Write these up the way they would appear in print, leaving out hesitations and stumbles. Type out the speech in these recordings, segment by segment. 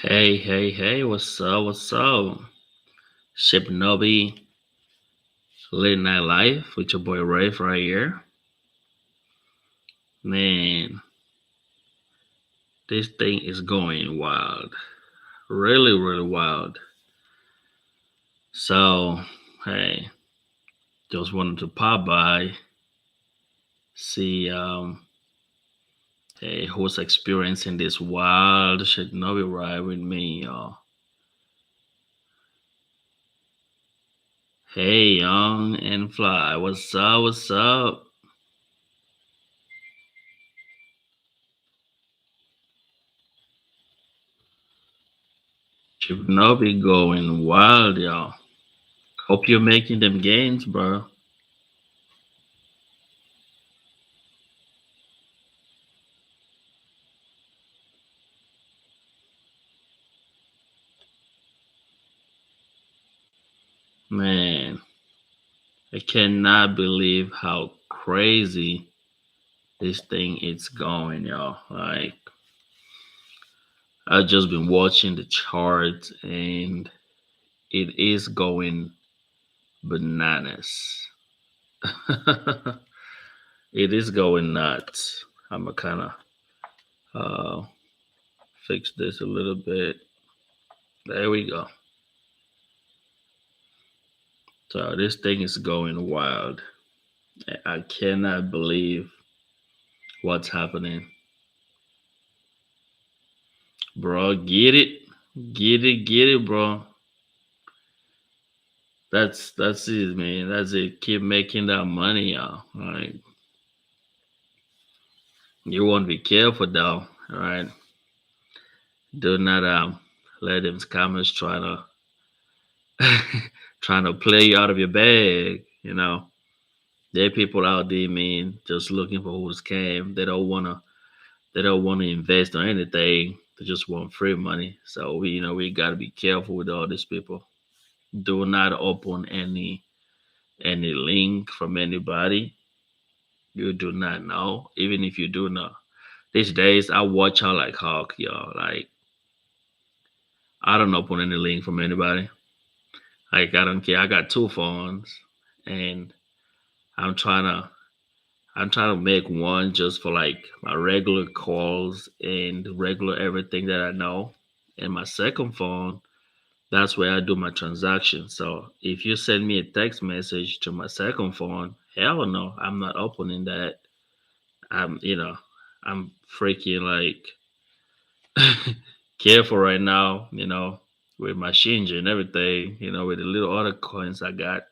Hey, hey, hey, what's up? What's up? Shibnobi, Late Night Life with your boy Rafe right here. Man, this thing is going wild. Really, really wild. So, hey, just wanted to pop by, see hey, who's experiencing this wild Shibnobi ride with me, y'all. Hey, Young and Fly, what's up? What's up? Shibnobi going wild, y'all. Hope you're making them gains, bro. Man, I cannot believe how crazy this thing is going, y'all. Like, I've just been watching the charts and it is going bananas. It is going nuts. I'm gonna kind of uh, fix this a little bit. There we go. So, this thing is going wild. I cannot believe what's happening. Bro, get it. Get it, bro. That's it, man. That's it. Keep making that money, y'all. All right. You want to be careful though. All right. Do not let them scammers trying to play you out of your bag. There are people out there, man, just looking for who scam. They don't wanna invest or anything. They just want free money. So we gotta be careful with all these people. Do not open any link from anybody you do not know, even if you do know. These days, I watch out like hawk, y'all. Like, I don't open any link from anybody. Like, I don't care. I got two phones, and I'm trying to I'm trying to make one just for like my regular calls and regular everything that I know. And my second phone, that's where I do my transactions. So if you send me a text message to my second phone, hell no, I'm not opening that. I'm freaking like careful right now, with my change and everything, with the little other coins I got.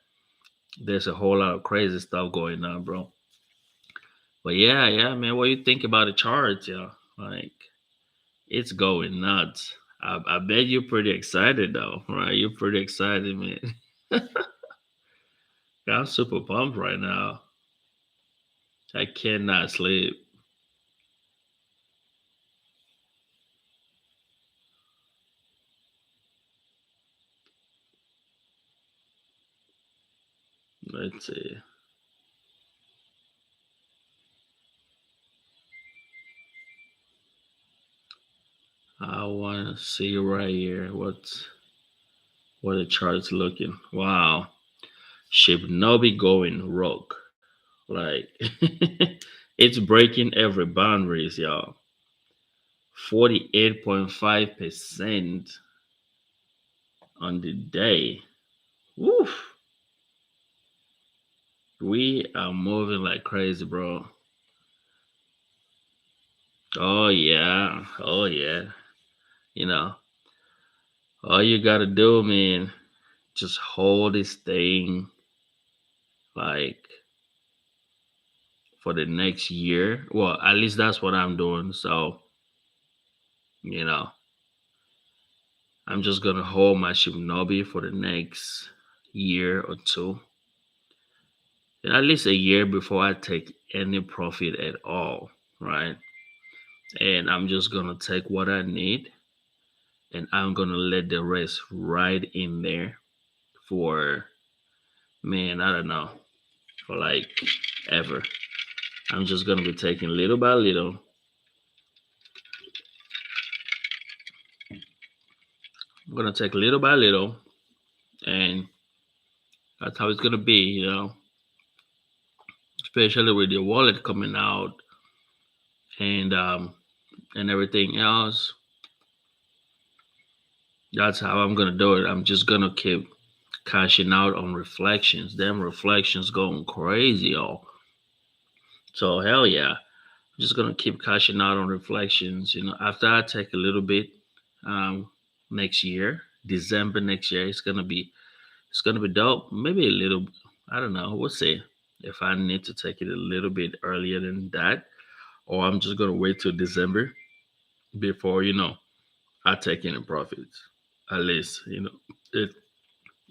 There's a whole lot of crazy stuff going on, bro. But yeah, yeah, man, what you think about the charts, yeah? Like, it's going nuts. I bet you're pretty excited though, right? You're pretty excited, man. I'm super pumped right now. I cannot sleep. Let's see. I want to see right here what the chart's looking. Wow, Shibnobi going rogue. Like it's breaking every boundaries, y'all. 48.5% on the day. Woof. We are moving like crazy, bro. Oh yeah. Oh yeah. You know, all you gotta do, man, just hold this thing like for the next year. Well, at least that's what I'm doing. So, you know, I'm just gonna hold my Shibnobi for the next year or two, at least a year before I take any profit at all, right? And I'm just gonna take what I need and I'm gonna let the rest ride in there for, man, I don't know, for like ever. I'm just gonna be taking little by little I'm gonna take little by little, and that's how it's gonna be. Especially with your wallet coming out and everything else. That's how I'm gonna do it. I'm just gonna keep cashing out on reflections. Them reflections going crazy, y'all. So hell yeah, I'm just gonna keep cashing out on reflections. After I take a little bit, next year, December next year, it's gonna be dope. Maybe a little. I don't know. We'll see if I need to take it a little bit earlier than that, or I'm just gonna wait till December before I take any profits. At least it,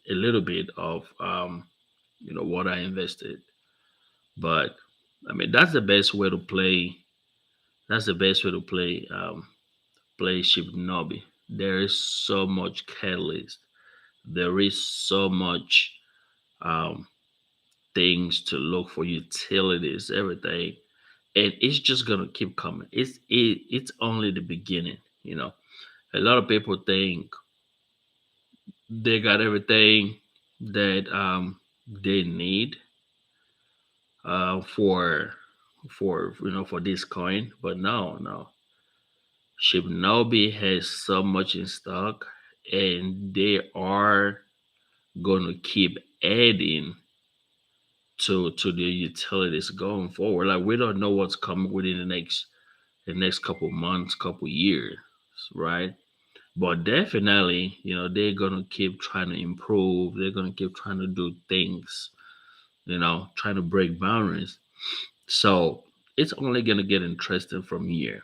a little bit of what I invested. But I mean, that's the best way to play. That's the best way to play shibnobi. There is so much catalyst. There is so much um, things to look for, utilities, everything, and it's just gonna keep coming. It's only the beginning. A lot of people think they got everything that they need for this coin, but no, no. Shibnobi has so much in stock, and they are going to keep adding to the utilities going forward. Like we don't know what's coming within the next couple months, couple years, right? But definitely, they're gonna keep trying to improve. They're gonna keep trying to do things, trying to break boundaries. So it's only gonna get interesting from here.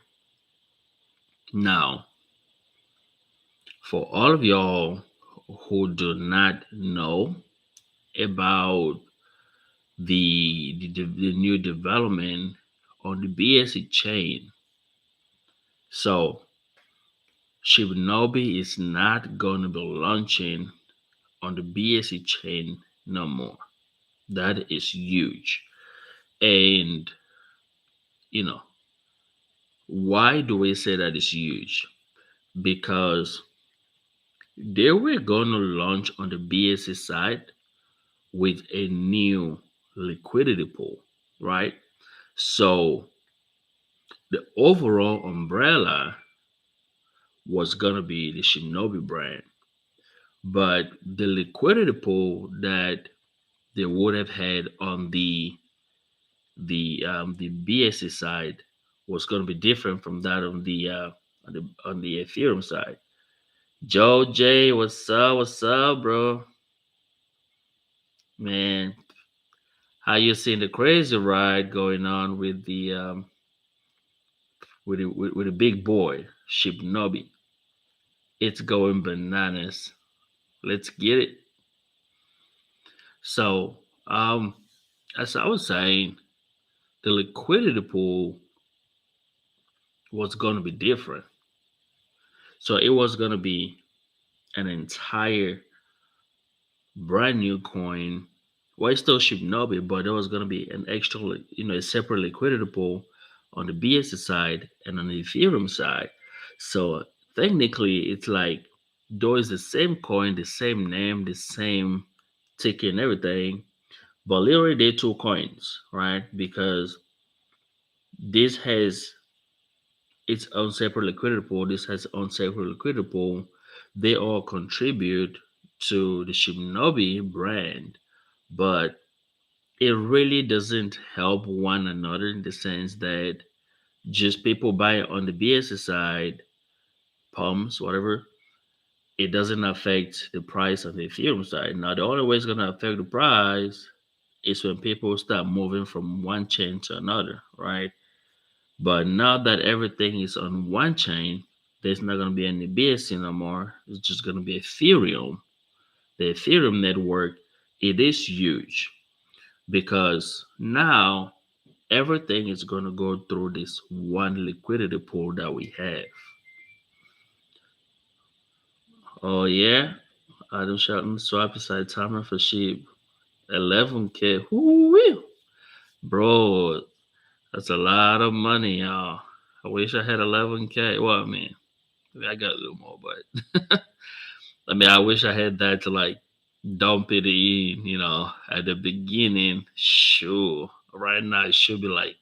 Now, for all of y'all who do not know about the new development on the BSC chain, so Shibnobi is not going to be launching on the BSC chain no more. That is huge. And you know why do we say that is huge? Because they were going to launch on the BSC side with a new liquidity pool, right? So the overall umbrella was gonna be the Shinobi brand, but the liquidity pool that they would have had on the BSC side was gonna be different from that on the Ethereum side. Joe J, what's up? What's up, bro? Man, how you seeing the crazy ride going on with the big boy Shibnobi? It's going bananas. Let's get it. So, as I was saying, the liquidity pool was going to be different. So it was going to be an entire brand new coin. Well, it still Shibnobi, but there was going to be an extra, a separate liquidity pool on the BSC side and on the Ethereum side. So technically, it's like though it's the same coin, the same name, the same ticker and everything, but literally they're two coins, right? Because this has its own separate liquidity pool, this has its own separate liquidity pool. They all contribute to the Shibnobi brand, but it really doesn't help one another in the sense that just people buy it on the BSC side, pumps, whatever, it doesn't affect the price on the Ethereum side. Now, the only way it's going to affect the price is when people start moving from one chain to another, right? But now that everything is on one chain, there's not going to be any BSC no more. It's just going to be Ethereum. The Ethereum network, it is huge because now everything is going to go through this one liquidity pool that we have. Oh, yeah. Adam Shelton swap beside timer for sheep. 11K. Whoo-wee. Bro, that's a lot of money, y'all. I wish I had 11K. Well, I mean, maybe I got a little more, but I mean, I wish I had that to like dump it in, at the beginning. Sure. Right now, it should be like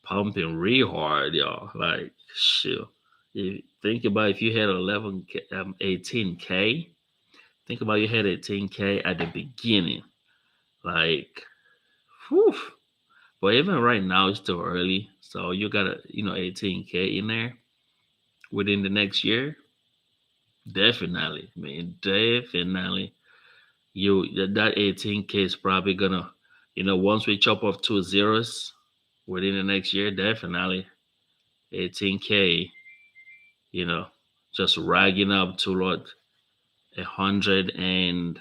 pumping real hard, y'all. Like, sure. You think about if you had 11K, 18K. Think about you had 18K at the beginning. Like, whew. But even right now, it's still early. So you got 18K in there within the next year. Definitely, man. Definitely. That 18K is probably gonna, once we chop off two zeros within the next year, definitely 18K, you know, just ragging up to what 100 and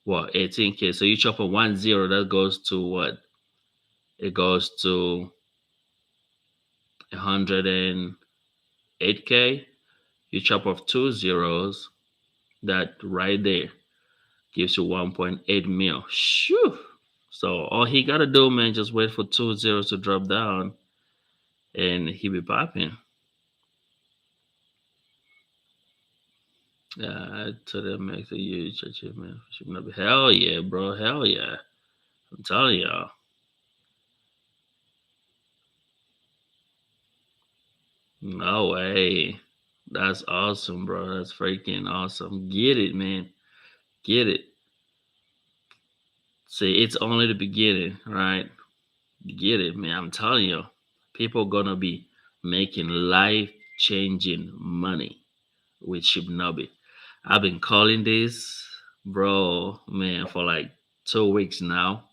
what 18K. So you chop off 10, that goes to what? It goes to 108K. You chop off two zeros, that right there gives you 1.8 mil. Shoo! So all he gotta do, man, just wait for two zeros to drop down, and he be popping. To that makes a huge achievement. Should not be. Hell yeah, bro. Hell yeah. I'm telling y'all. No way. That's awesome, bro. That's freaking awesome. Get it, man. Get it. See, it's only the beginning, right? Get it, man. I'm telling you. People gonna be making life changing money with Shibnobi. I've been calling this, bro, man, for like 2 weeks now.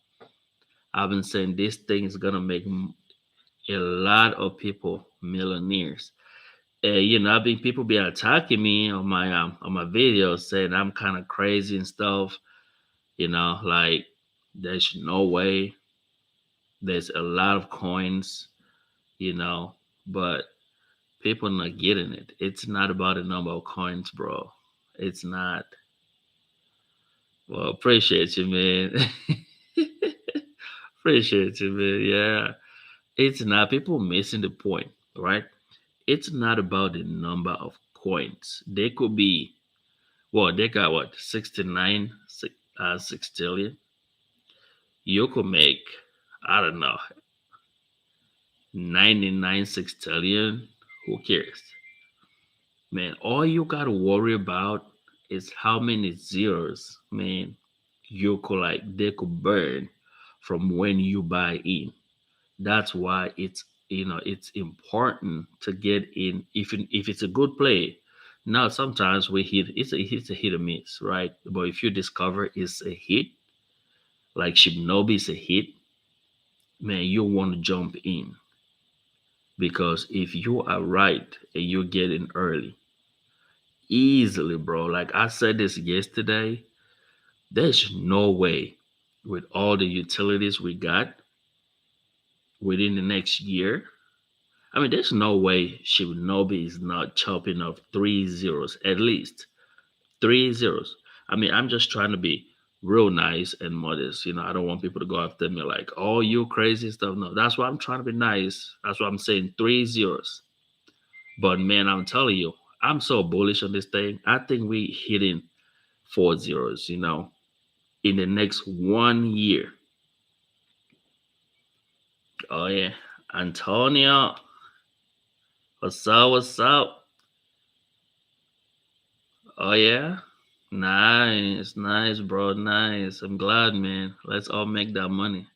I've been saying this thing is gonna make a lot of people millionaires. I've been people be attacking me on my videos saying I'm kind of crazy and stuff. Like there's no way. There's a lot of coins, you know, but people not getting it. It's not about the number of coins, bro. It's not. Well, appreciate you, man. Appreciate you, man. Yeah. It's not people missing the point, right? It's not about the number of coins. They could be they got what 69 sextillion. You could make I don't know 99 sextillion. Who cares, man? All you gotta worry about is how many zeros, man. You could they could burn from when you buy in. That's why it's important to get in if it's a good play. Now sometimes we hit it's a hit or miss, right? But if you discover it's a hit, like Shibnobi is a hit, man, you want to jump in because if you are right and you get in early, easily, bro. Like I said this yesterday, there's no way with all the utilities we got within the next year. I mean, there's no way Shibnobi is not chopping off three zeros, at least three zeros. I mean, I'm just trying to be real nice and modest. I don't want people to go after me like, oh, you crazy stuff. No, that's why I'm trying to be nice. That's why I'm saying three zeros. But man, I'm telling you, I'm so bullish on this thing. I think we hitting four zeros, in the next 1 year. Oh yeah. Antonio, what's up? What's up? Oh yeah. Nice, nice, bro. Nice. I'm glad, man. Let's all make that money.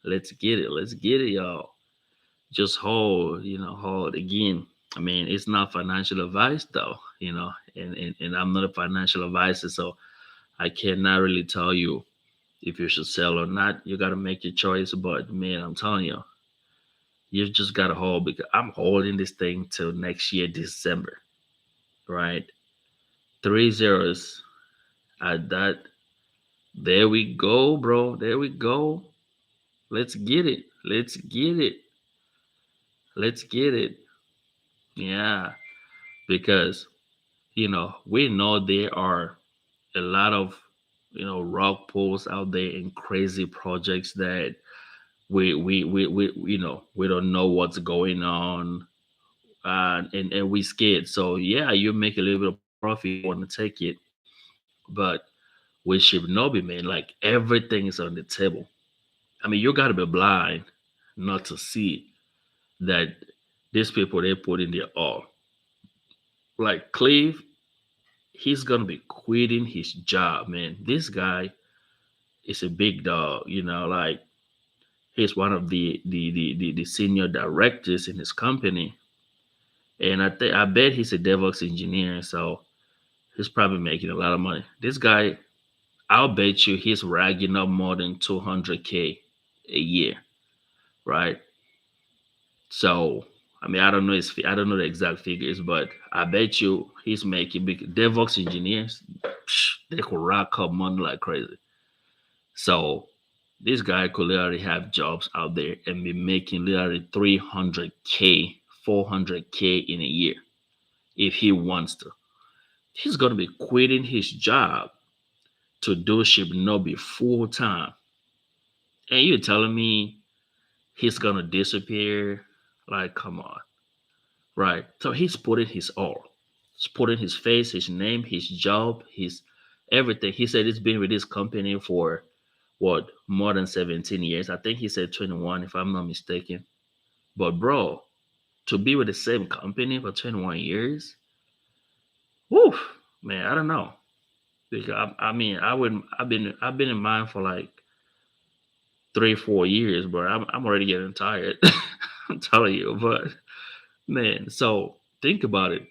Let's get it. Let's get it, y'all. Just hold, hold again. I mean, it's not financial advice though, and I'm not a financial advisor, so I cannot really tell you if you should sell or not. You gotta make your choice. But man, I'm telling you just gotta hold because I'm holding this thing till next year, December. Right? Three zeros at that. There we go, bro. There we go. Let's get it. Let's get it. Let's get it. Yeah. Because, we know there are a lot of, rock pools out there and crazy projects that we don't know what's going on. And we scared. So yeah, you make a little bit of profit, you want to take it. But with shibnobi, man, like everything is on the table. I mean, you gotta be blind not to see that these people they put in their all. Like Cleve, he's gonna be quitting his job, man. This guy is a big dog, like he's one of the senior directors in his company. And I bet he's a DevOps engineer, so he's probably making a lot of money. This guy, I'll bet you he's ragging up more than 200K a year, right? So, I mean, I don't know the exact figures, but I bet you he's making big DevOps engineers. They could rack up money like crazy. So, this guy could literally have jobs out there and be making literally 300K, 400K in a year if he wants to. He's gonna be quitting his job to do Shibnobi full time, and you're telling me he's gonna disappear? Like, come on. Right. So he's putting his all. He's putting his face, his name, his job, his everything. He said he's been with this company for what, more than 17 years. I think he said 21, if I'm not mistaken. But bro, to be with the same company for 21 years, whew, man, I don't know. Because I mean, I've been in mine for like 3, 4 years, but I'm already getting tired. I'm telling you, but man, so think about it,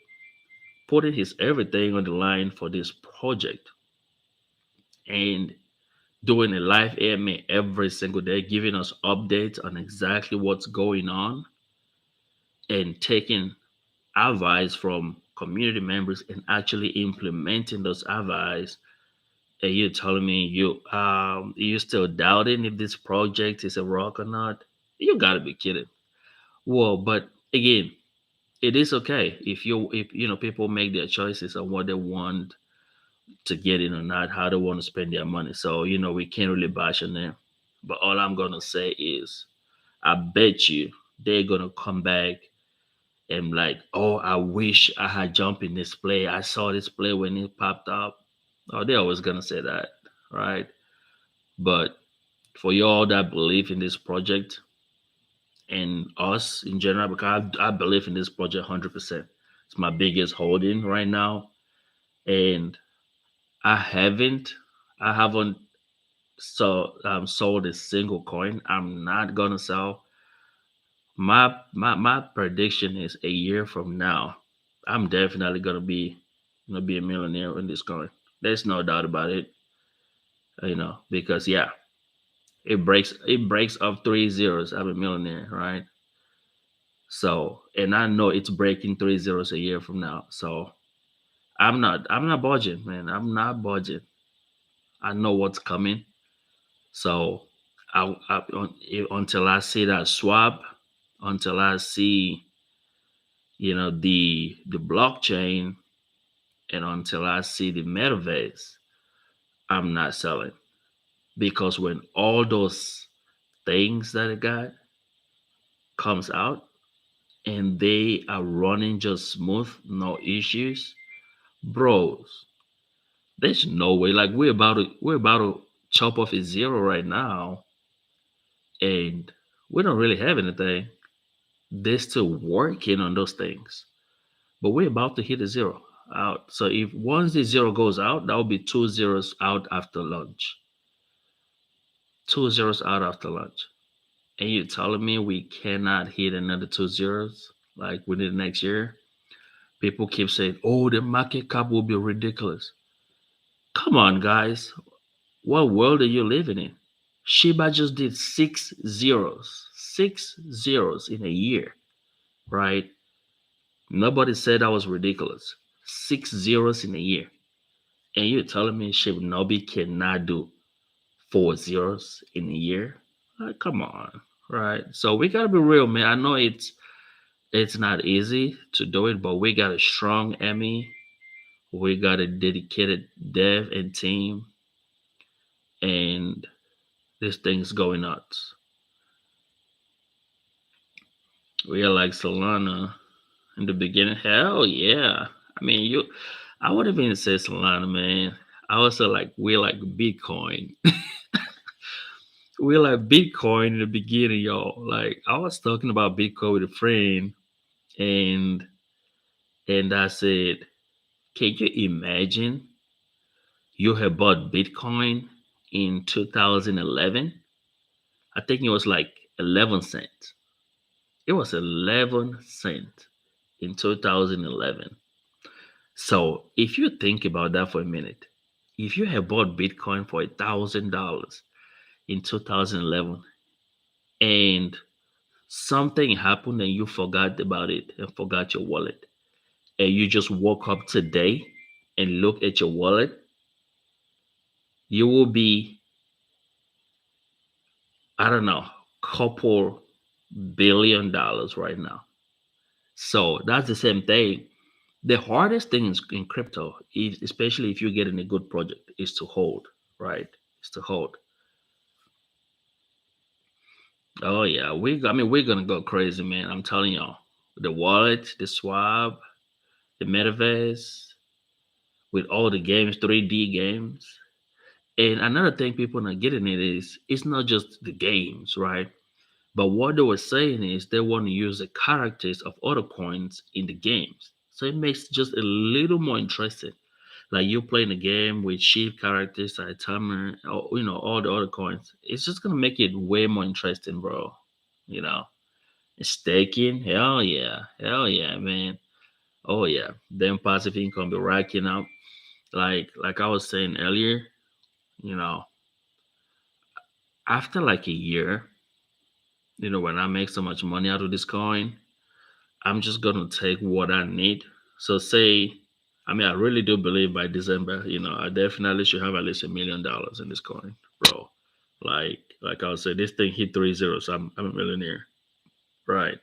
putting his everything on the line for this project and doing a live AMA every single day, giving us updates on exactly what's going on and taking advice from community members and actually implementing those advice. And you're telling me you still doubting if this project is a rock or not? You gotta be kidding. Well, but again, it is okay if people make their choices on what they want to get in or not, how they want to spend their money. So, we can't really bash on them. But all I'm gonna say is I bet you they're gonna come back and like, oh, I wish I had jumped in this play. I saw this play when it popped up. Oh, they're always gonna say that, right? But for y'all that believe in this project and us in general, because I believe in this project 100%. It's my biggest holding right now, and I haven't I haven't sold a single coin. I'm not gonna sell. My prediction is a year from now, I'm definitely gonna be a millionaire in this coin. There's no doubt about it. Because yeah, it breaks up 3 zeros. I'm a millionaire, right? So, and I know it's breaking 3 zeros a year from now. So I'm not budging, man. I'm not budging. I know what's coming. So until I see that swap, until I see the blockchain, and until I see the metaverse, I'm not selling, because when all those things that I got comes out and they are running just smooth, no issues, bros, there's no way. Like we're about to chop off a zero right now, and we don't really have anything. They're still working on those things, but we're about to hit a zero out. So if once the zero goes out, that will be 2 zeros out after lunch. 2 zeros out after lunch. And you're telling me we cannot hit another 2 zeros like within the next year? People keep saying, oh, the market cap will be ridiculous. Come on, guys. What world are you living in? Shiba just did 6 zeros. 6 zeros in a year, right? Nobody said that was ridiculous. 6 zeros in a year. And you're telling me Shibnobi cannot do 4 zeros in a year? Like, come on, right? So we gotta be real, man. I know it's not easy to do it, but we got a strong Emmy. We got a dedicated dev and team, and this thing's going nuts. We are like Solana in the beginning. Hell yeah! I mean, I wouldn't even say Solana, man. I would say like we like Bitcoin. We like Bitcoin in the beginning, y'all. Like I was talking about Bitcoin with a friend, and I said, can you imagine you have bought Bitcoin in 2011? I think it was like 11 cents. It was 11 cents in 2011. So if you think about that for a minute, if you have bought Bitcoin for $1,000 in 2011 and something happened and you forgot about it and forgot your wallet, and you just woke up today and look at your wallet, you will be, I don't know, couple $1 billion right now. So that's the same thing. The hardest thing in crypto, is, especially if you're getting a good project, is to hold, right? Is to hold. Oh yeah, I mean, we're gonna go crazy, man. I'm telling y'all. The wallet, the swab, the metaverse, with all the games, 3D games. And another thing people not getting it is it's not just the games, right? But what they were saying is they want to use the characters of other coins in the games. So it makes it just a little more interesting. Like you're playing a game with sheep characters, like Timer, or all the other coins. It's just gonna make it way more interesting, bro. You know, staking, hell yeah, man. Oh yeah, then passive income be racking up. Like I was saying earlier, you know, after like a year, when I make so much money out of this coin, I'm just gonna take what I need. So say, I mean, I really do believe by December, I definitely should have at least $1 million in this coin, bro. Like I would say, this thing hit 3 zeros. So I'm a millionaire, right?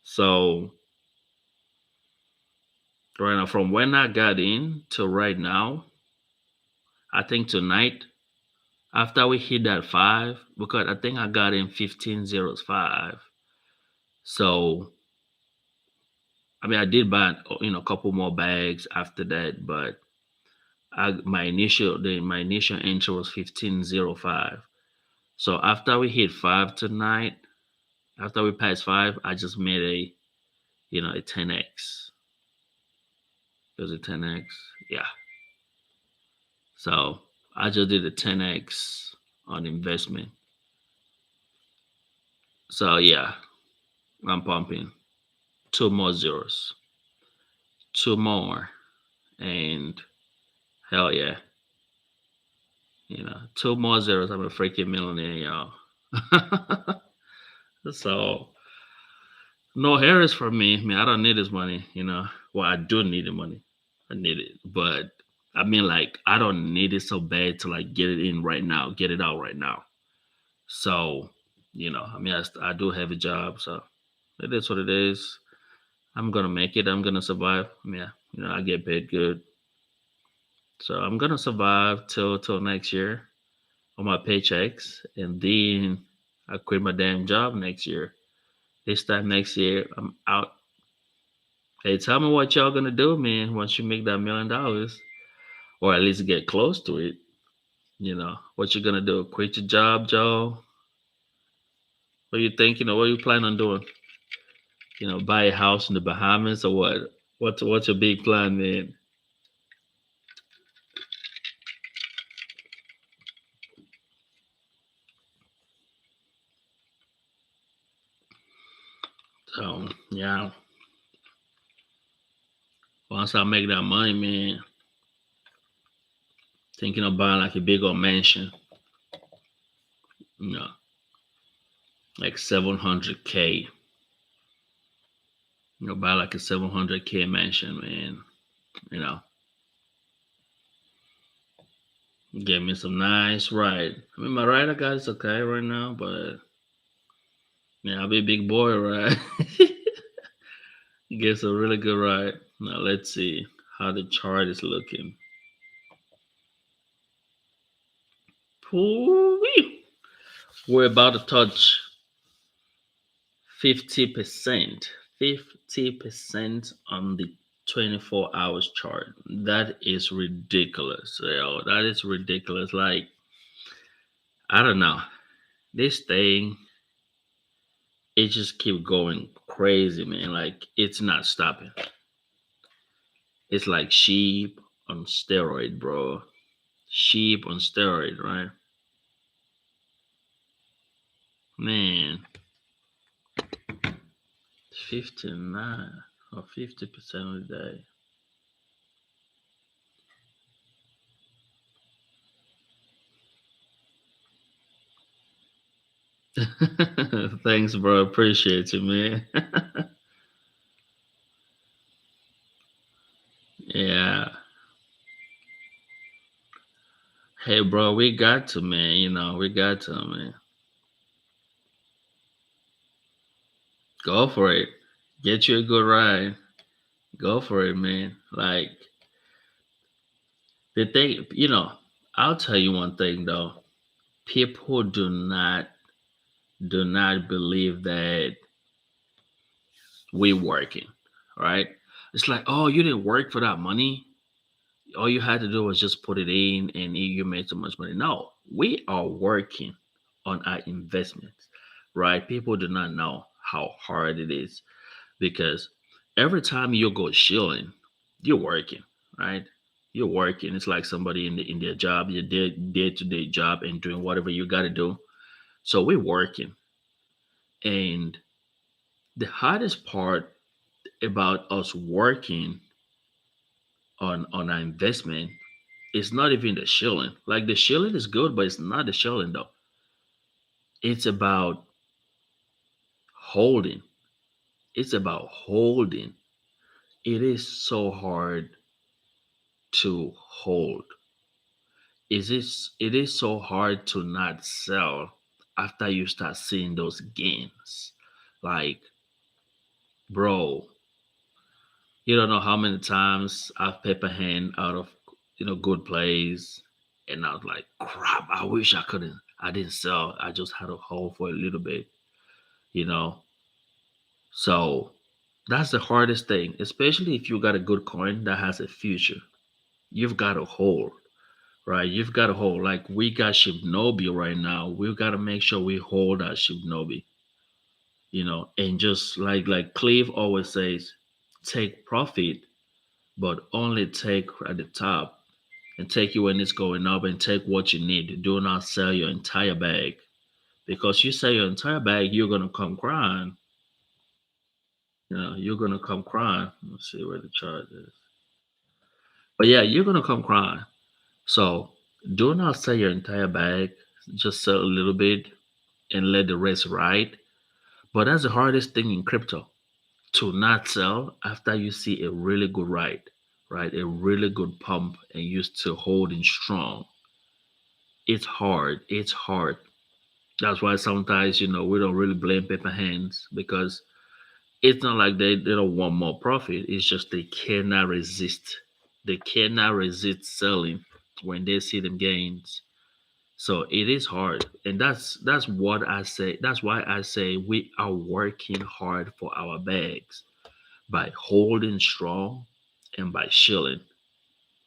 So right now, from when I got in to right now, I think tonight after we hit that five, because I think I got in 15.05. So I mean, I did buy a couple more bags after that, but my initial entry was 15.05. So after we hit five tonight, after we passed five, I just made a 10x. It was a 10x, yeah. So I just did a 10x on investment. So yeah, I'm pumping two more zeros, two more, and hell yeah, two more zeros. I'm a freaking millionaire, y'all. So no Harris for me. I mean, I don't need this money, Well, I do need the money. I need it. But I mean, like, I don't need it so bad to like get it in right now, get it out right now. So, I mean, I do have a job, so it is what it is. I'm gonna make it. I'm gonna survive. Yeah, I get paid good, so I'm gonna survive till next year on my paychecks, and then I quit my damn job next year. This time next year, I'm out. Hey, tell me what y'all gonna do, man, once you make that $1 million, or at least get close to it. What you gonna do? Quit your job, Joe? What you think? What you plan on doing? Buy a house in the Bahamas or what? What's your big plan, man? So yeah, once I make that money, man, thinking of buying like a big old mansion, you know, like 700K. Buy like a 700K mansion, man. You know, Get me some nice ride. I mean, my rider guy is okay right now, but yeah, I'll be a big boy, right? Gets a really good ride. Now let's see how the chart is looking. Ooh-wee. We're about to touch 50%. 50% on the 24 hours chart. That is ridiculous. That is ridiculous. Like, I don't know. This thing, it just keep going crazy, man. Like, it's not stopping. It's like sheep on steroid, bro. Sheep on steroid, right? Man, 59 or 50% of the day. Thanks, bro. Appreciate you, man. Yeah. Hey, bro, we got to, man. We got to, man. Go for it. Get you a good ride. Go for it, man. Like, the thing, I'll tell you one thing though. People do not believe that we working, right? It's like, oh, you didn't work for that money. All you had to do was just put it in and you made so much money. No, we are working on our investments, right? People do not know how hard it is because every time you go shilling, you're working, right? You're working. It's like somebody in their job, your day to day job, and doing whatever you got to do. So we're working, and the hardest part about us working on our investment is not even the shilling. Like the shilling is good, but it's not the shilling though. It's about holding. It's about holding. It is so hard to hold. It is so hard to not sell after you start seeing those gains. Like, bro, you don't know how many times I've paper hand out of good plays, and I was like, crap, I wish I didn't sell. I just had to hold for a little bit, you know. So that's the hardest thing, especially if you got a good coin that has a future. You've got to hold. Right, you've got to hold. Like we got Shibnobi right now. We've got to make sure we hold our Shibnobi, and just like Cleve always says, take profit, but only take at the top and take you when it's going up and take what you need. Do not sell your entire bag because you sell your entire bag, you're gonna come crying. You're gonna come crying. Let's see where the chart is. But yeah, you're gonna come crying. So do not sell your entire bag. Just sell a little bit and let the rest ride. But that's the hardest thing in crypto to not sell after you see a really good ride, right? A really good pump and you still holding strong. It's hard. It's hard. That's why sometimes, we don't really blame paper hands because it's not like they don't want more profit. It's just they cannot resist. They cannot resist selling when they see them gains. So it is hard, and that's what I say. That's why I say we are working hard for our bags by holding strong and by chilling,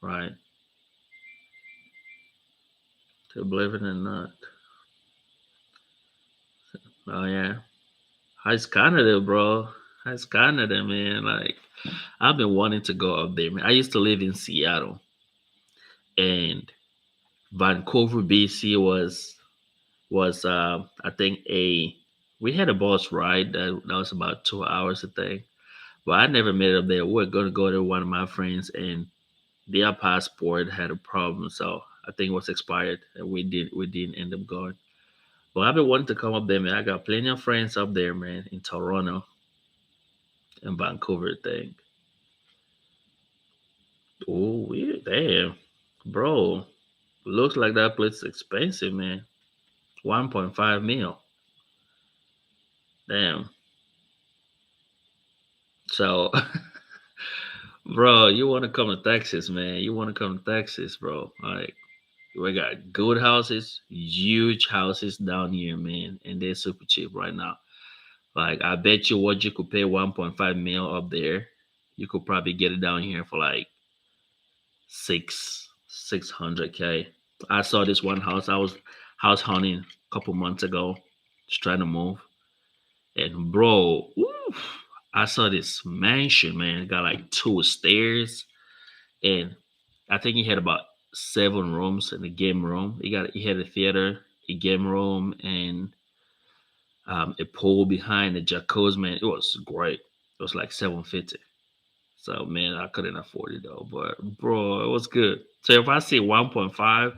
right? To believe it or not. Oh yeah, how's Canada, bro? How's Canada, man? Like I've been wanting to go up there, man. I used to live in Seattle, and Vancouver, BC was I think a we had a bus ride that was about 2 hours, I think. But I never made it up there. We are gonna go to one of my friends, and their passport had a problem, so I think it was expired, and we didn't end up going. But I've been wanting to come up there, man. I got plenty of friends up there, man, in Toronto and Vancouver, I think. Oh, weird, damn, bro. Looks like that place is expensive, man. 1.5 mil. Damn. So, bro, you want to come to Texas, man? You want to come to Texas, bro? Like, we got good houses, huge houses down here, man, and they're super cheap right now. Like I bet you what you could pay 1.5 mil up there. You could probably get it down here for like 600K. I saw this one house. I was house hunting a couple months ago, just trying to move. And bro, oof, I saw this mansion, man. It got like two stairs, and I think he had about 7 rooms in the game room. He had a theater, a game room, and a pool behind the jacuzzi. Man, it was great. It was like 750. So man, I couldn't afford it though. But bro, it was good. So if I see 1.5,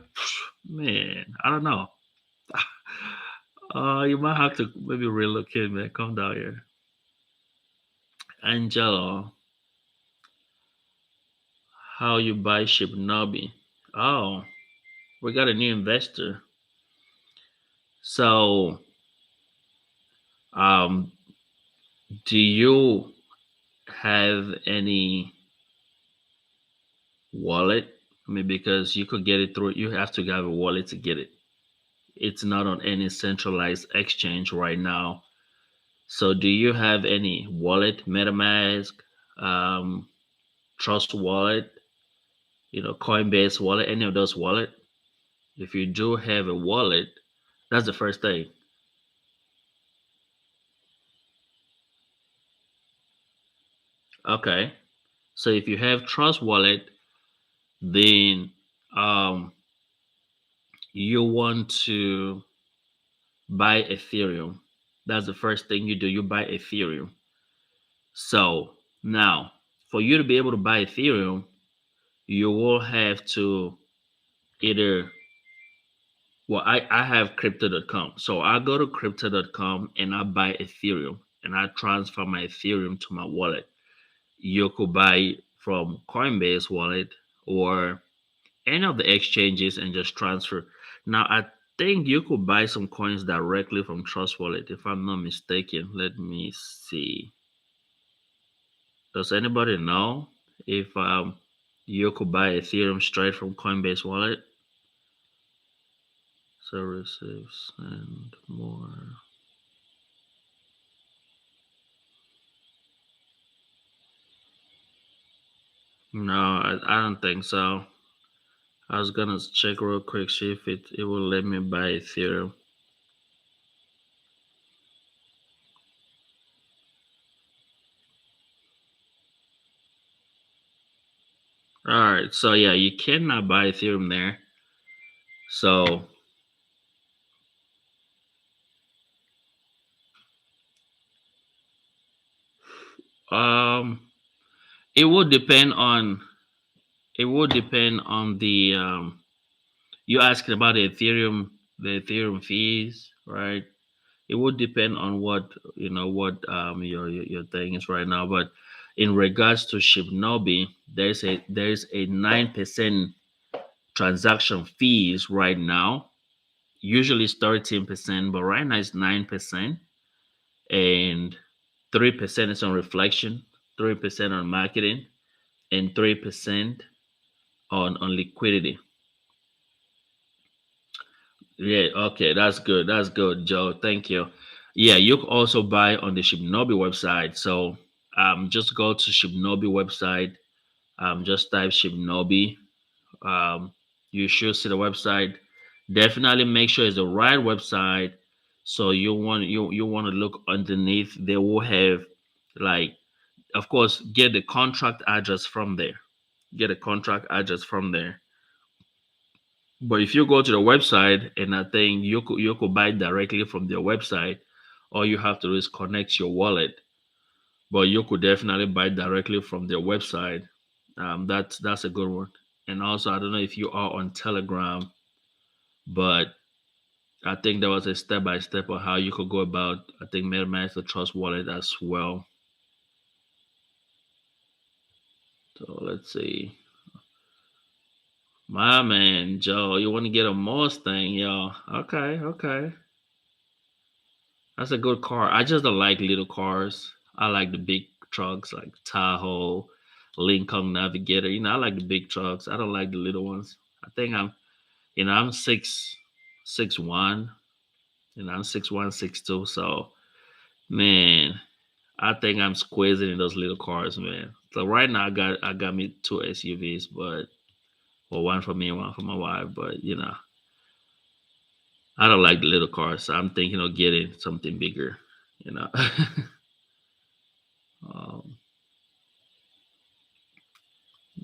man, I don't know. You might have to maybe relocate, man. Come down here, Angelo. How you buy shibnobi? Oh, we got a new investor. So, um, do you have any wallet? I mean, because you could get it through. You have to have a wallet to get it. It's not on any centralized exchange right now. So, do you have any wallet, MetaMask, um, Trust Wallet, Coinbase Wallet, any of those wallet? If you do have a wallet, that's the first thing. Okay. So if you have Trust Wallet, then um, you want to buy Ethereum. That's the first thing you do. You buy Ethereum. So now, for you to be able to buy Ethereum, you will have to either, well, I have crypto.com. So I go to crypto.com and I buy Ethereum and I transfer my Ethereum to my wallet. You could buy from Coinbase wallet or any of the exchanges and just transfer. Now, I think you could buy some coins directly from Trust Wallet, if I'm not mistaken. Let me see. Does anybody know if you could buy Ethereum straight from Coinbase Wallet? Services and more. No, I don't think so. I was gonna check real quick, see if it will let me buy Ethereum. All right, so yeah, you cannot buy Ethereum there. So um, it would depend on the you're asking about the Ethereum fees, right? It would depend on what your thing is right now. But in regards to Shibnobi, there's a 9% transaction fees right now. Usually it's 13%, but right now it's 9%, and 3% is on reflection, 3% on marketing, and 3% on liquidity. Yeah, okay, that's good. That's good, Joe. Thank you. Yeah, you can also buy on the Shibnobi website. So just go to Shibnobi website. Just type Shibnobi. Um, you should see the website. Definitely make sure it's the right website. So you want to look underneath. They will have, like, of course, get the contract address from there. Get a contract address from there. But if you go to the website, and I think you could buy directly from their website, all you have to do is connect your wallet. But you could definitely buy directly from their website. That's a good one. And also, I don't know if you are on Telegram, but I think there was a step by step on how you could go about. I think MetaMask the Trust Wallet as well. So let's see. My man, Joe, you want to get a Mustang, yo? Okay, okay. That's a good car. I just don't like little cars. I like the big trucks like Tahoe, Lincoln Navigator. I like the big trucks. I don't like the little ones. I think I'm 6'1", I'm 6'1", 6'2". So man, I think I'm squeezing in those little cars, man. So right now I got me two SUVs, but well, one for me and one for my wife. But I don't like the little cars. So I'm thinking of getting something bigger. You know. um,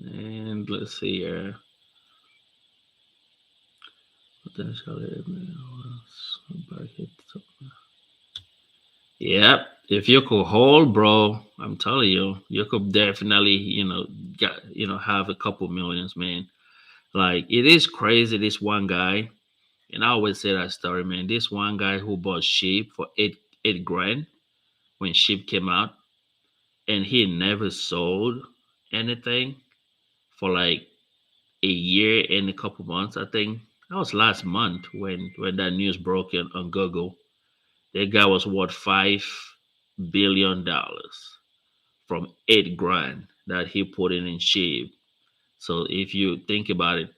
and let's see here. Potentially, yep. If you could hold, bro, I'm telling you, you could definitely, have a couple millions, man. Like it is crazy. This one guy, and I always say that story, man. This one guy who bought sheep for eight grand when sheep came out, and he never sold anything for like a year and a couple months. I think that was last month when that news broke on Google. That guy was worth $5 billion from 8 grand that he put in sheep. So if you think about it,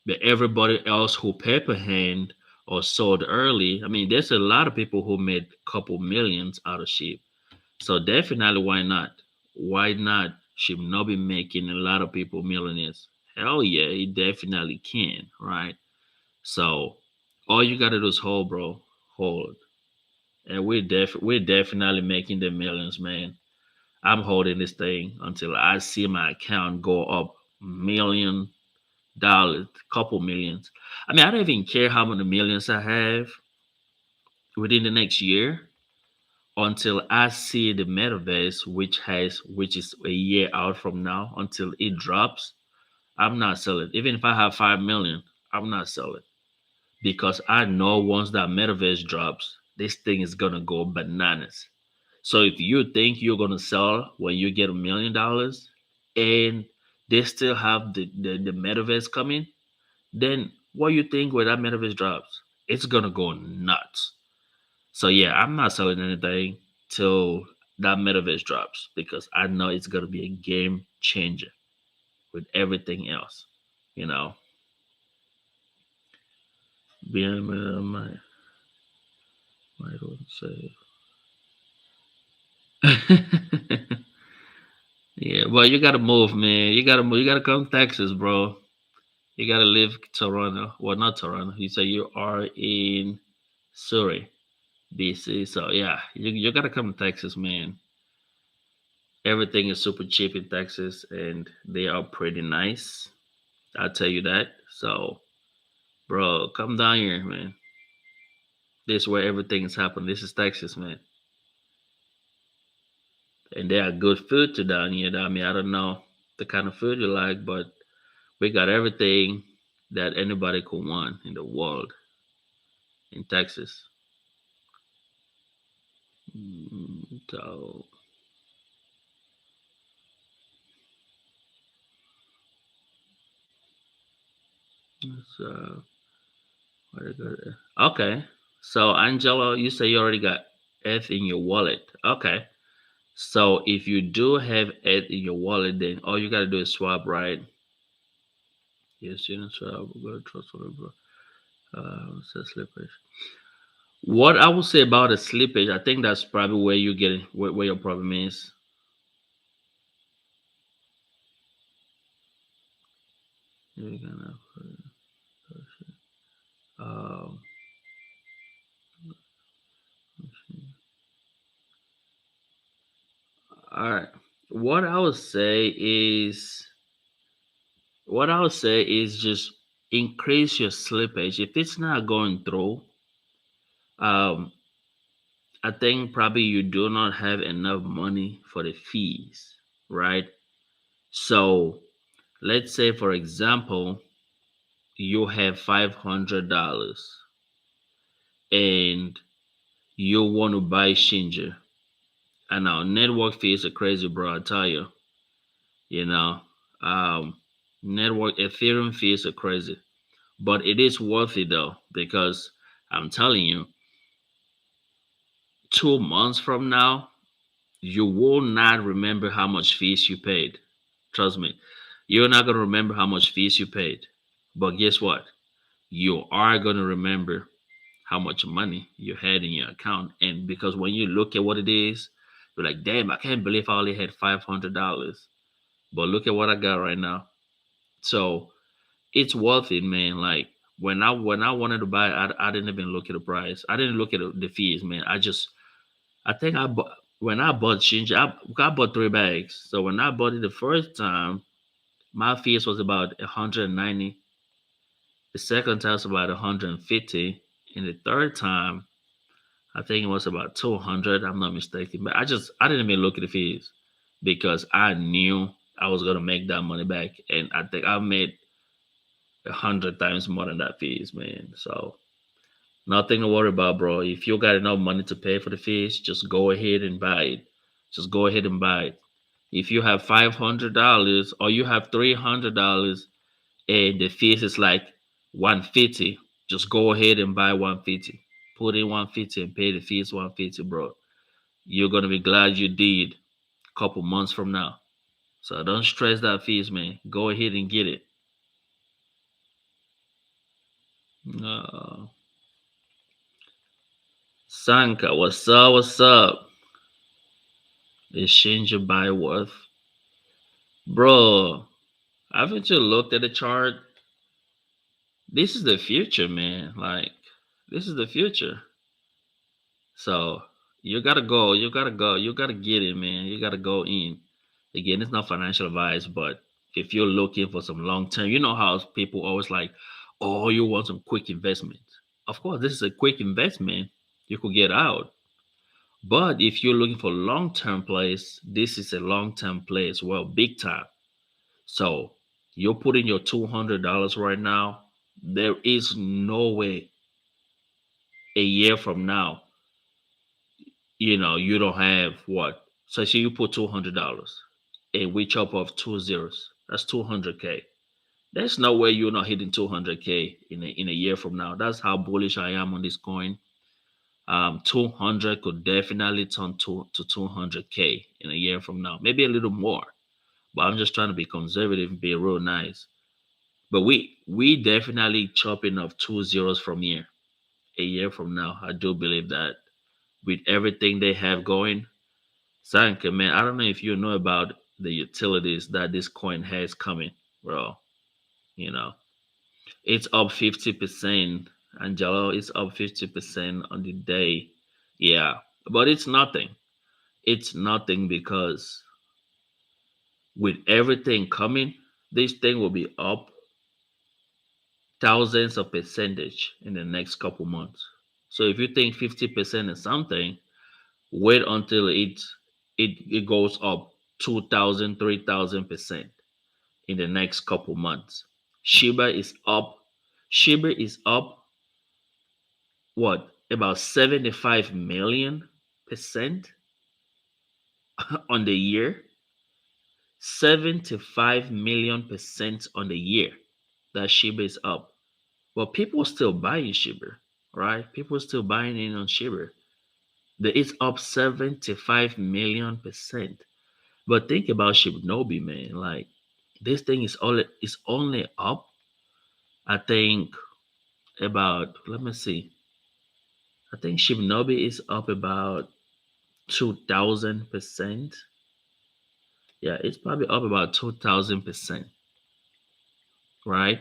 but everybody else who paper hand or sold early, I mean, there's a lot of people who made a couple millions out of sheep. So definitely, why not? Why not? Should not be making a lot of people millionaires. Hell yeah, he definitely can, right? So all you gotta do is hold, bro, hold, and we're definitely making the millions, man. I'm holding this thing until I see my account go up $1 million, couple millions. I mean, I don't even care how many millions I have within the next year until I see the metaverse, which is a year out from now, until it drops. I'm not selling. Even if I have 5 million, I'm not selling because I know once that metaverse drops, this thing is gonna go bananas. So if you think you're gonna sell when you get $1 million and they still have the metaverse coming, then what you think when that metaverse drops? It's gonna go nuts. So yeah, I'm not selling anything till that metaverse drops because I know it's gonna be a game changer with everything else. You know, being my don't say. Yeah, but you gotta move, man. You gotta move. You gotta come to Texas, bro. You gotta leave Toronto. Well, not Toronto. You say you are in Surrey, BC. So yeah, you gotta come to Texas, man. Everything is super cheap in Texas, and they are pretty nice. I'll tell you that. So, bro, come down here, man. This is where everything is happening. This is Texas, man. And they are good food to down here. I mean, I don't know the kind of food you like, but we got everything that anybody could want in the world in Texas. So, so what I got there? Okay. So, Angelo, you say you already got F in your wallet. Okay. So, if you do have F in your wallet, then all you got to do is swap, right? Yes, you know, swap. Go trust whatever. What's that slippage? What I would say about the slippage, I think that's probably where you get where your problem is. You're gonna um, all right. What I would say is what I would say is just increase your slippage. If it's not going through, um, I think probably you do not have enough money for the fees, right? So let's say, for example, you have $500 and you want to buy Shinja. I know network fees are crazy, bro. I tell you, you know, um, network Ethereum fees are crazy, but it is worth it though because I'm telling you, 2 months from now, you will not remember how much fees you paid. Trust me, you're not gonna remember how much fees you paid. But guess what? You are gonna remember how much money you had in your account. And because when you look at what it is, You're like, damn, I can't believe I only had $500. But look at what I got right now. So it's worth it, man. Like when I wanted to buy, I didn't even look at the price. I didn't look at the fees, man. I think I bought when I bought ginger. I bought 3 bags. So when I bought it the first time, my fees was about 190. The second time was about 150, and the third time I think it was about 200. I'm not mistaken, but I didn't even look at the fees because I knew I was gonna make that money back, and I think I made 100 times more than that fees, man. So nothing to worry about, bro. If you got enough money to pay for the fees, just go ahead and buy it. Just go ahead and buy it. If you have $500 or you have $300 and the fees is like 150, just go ahead and buy 150. Put in 150 and pay the fees 150, bro. You're gonna be glad you did a couple months from now. So don't stress that fees, man. Go ahead and get it. Uh, Sanka, what's up? What's up? Exchange your buy worth. Bro, haven't you looked at the chart? This is the future, man. Like, this is the future. So you gotta get it, man. You gotta go in. Again, it's not financial advice, but if you're looking for some long term, you know how people always like, oh, you want some quick investment. Of course, this is a quick investment. You could get out. But if you're looking for long term plays, this is a long term play as well, big time. So you're putting your $200 right now. There is no way a year from now, you don't have what. So say you put $200 and we chop off two zeros. That's 200K. There's no way you're not hitting 200K in a year from now. That's how bullish I am on this coin. 200 could definitely turn to 200K in a year from now, maybe a little more. But I'm just trying to be conservative and be real nice. But we definitely chopping off two zeros from here. A year from now, I do believe that with everything they have going, Sanka, man, I don't know if you know about the utilities that this coin has coming, bro. You know, it's up 50%. Angelo, it's up 50% on the day. Yeah, but it's nothing. It's nothing because with everything coming, this thing will be up thousands of percentage in the next couple months. So if you think 50% is something, wait until it goes up 2,000, 3,000% in the next couple months. Shiba is up. Shiba is up what about 75 million percent on the year? 75 million% on the year that Shiba is up. But people still buying Shiba, right? People still buying in on Shiba. It's up 75 million%. But think about shibnobi, man. Like this thing is only up, I think, about, let me see. I think shibnobi is up about 2,000%. Yeah, it's probably up about 2,000%, right?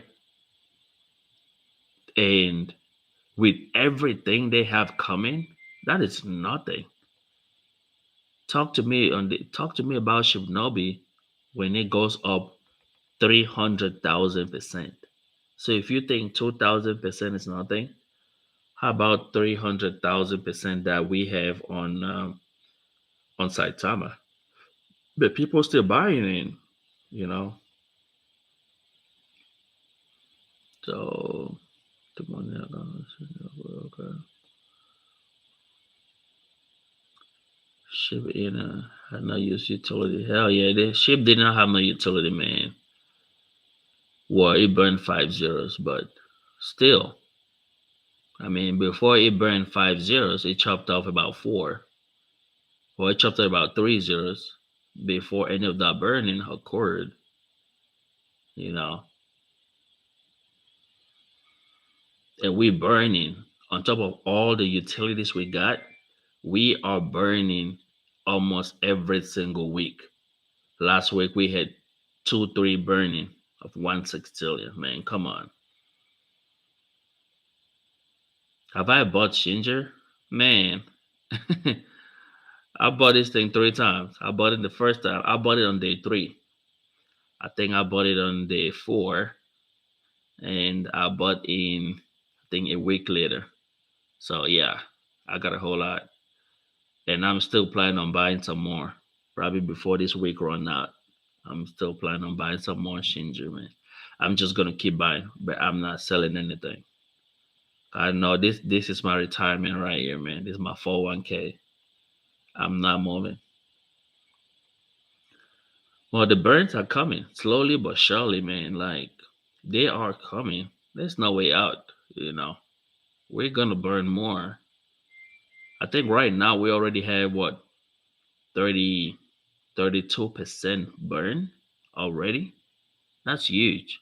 And with everything they have coming, that is nothing. Talk to me about shibnobi when it goes up 300,000%. So if you think 2,000% is nothing, how about 300,000% that we have on Saitama? But people still buying in, you know. So the money, okay. Ship in had no use utility. Hell yeah, the ship did not have no utility, man. Well, it burned five zeros, but still, I mean, before it burned five zeros, it chopped off about four. Well, it chopped off about three zeros before any of that burning occurred. You know, and we burning on top of all the utilities we got. We are burning almost every single week. Last week we had 2, 3 burning of 1/6 man. Come on. Have I bought ginger? Man, I bought this thing 3 times. I bought it the first time. I bought it on day 3. I think I bought it on day 4, and I bought in I think a week later. So yeah, I got a whole lot, and I'm still planning on buying some more. Probably before this week run out. I'm still planning on buying some more ginger, man. I'm just gonna keep buying, but I'm not selling anything. I know this is my retirement right here, man. This is my 401k. I'm not moving. Well, the burns are coming slowly but surely, man. Like they are coming. There's no way out. We're gonna burn more. I think right now we already have what 30, 32% burn already. That's huge.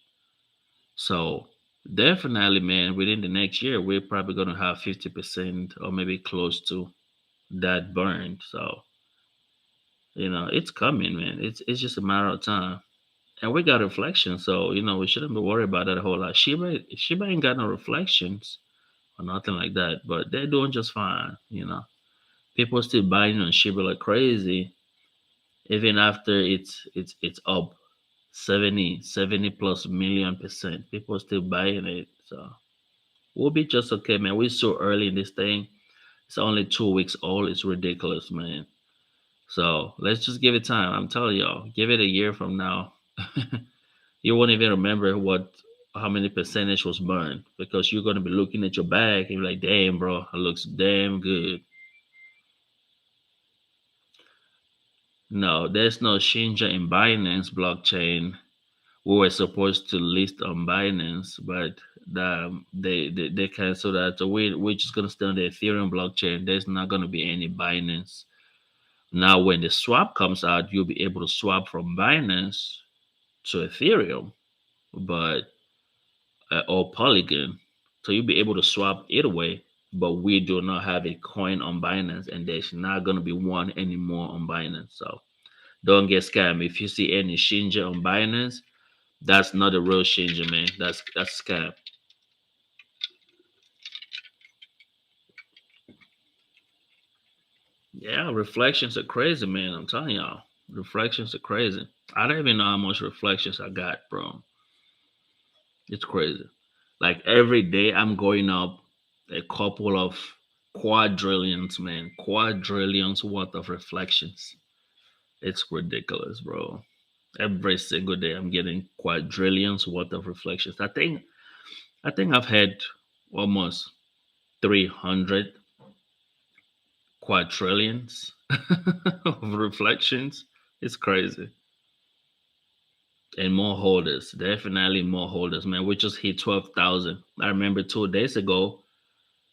So definitely, man, within the next year, we're probably gonna have 50% or maybe close to that burned. So it's coming, man. It's just a matter of time. And we got reflections, so we shouldn't be worried about that a whole lot. Shiba ain't got no reflections or nothing like that, but they're doing just fine. People still buying on Shiba like crazy, even after it's up 70 plus million%. People still buying it, so we'll be just okay, man. We're so early in this thing. It's only 2 weeks old. It's ridiculous, man. So let's just give it time. I'm telling y'all, give it a year from now. You won't even remember how many percentage was burned because you're gonna be looking at your bag and you're like, damn, bro, it looks damn good. No, there's no Shinja in Binance blockchain. We were supposed to list on Binance, but they canceled that. So we're just gonna stay on the Ethereum blockchain. There's not gonna be any Binance. Now, when the swap comes out, you'll be able to swap from Binance to Ethereum, but or Polygon. So you'll be able to swap either way. But we do not have a coin on Binance, and there's not gonna be one anymore on Binance. So don't get scammed. If you see any Shinja on Binance, that's not a real Shinja, man. That's scam. Yeah, reflections are crazy, man. I'm telling y'all, reflections are crazy. I don't even know how much reflections I got, bro. It's crazy. Like every day, I'm going up a couple of quadrillions, man. Quadrillions worth of reflections. It's ridiculous, bro. Every single day, I'm getting quadrillions worth of reflections. I think I've had almost 300 quadrillions of reflections. It's crazy. And more holders, definitely more holders, man. We just hit 12,000. I remember 2 days ago,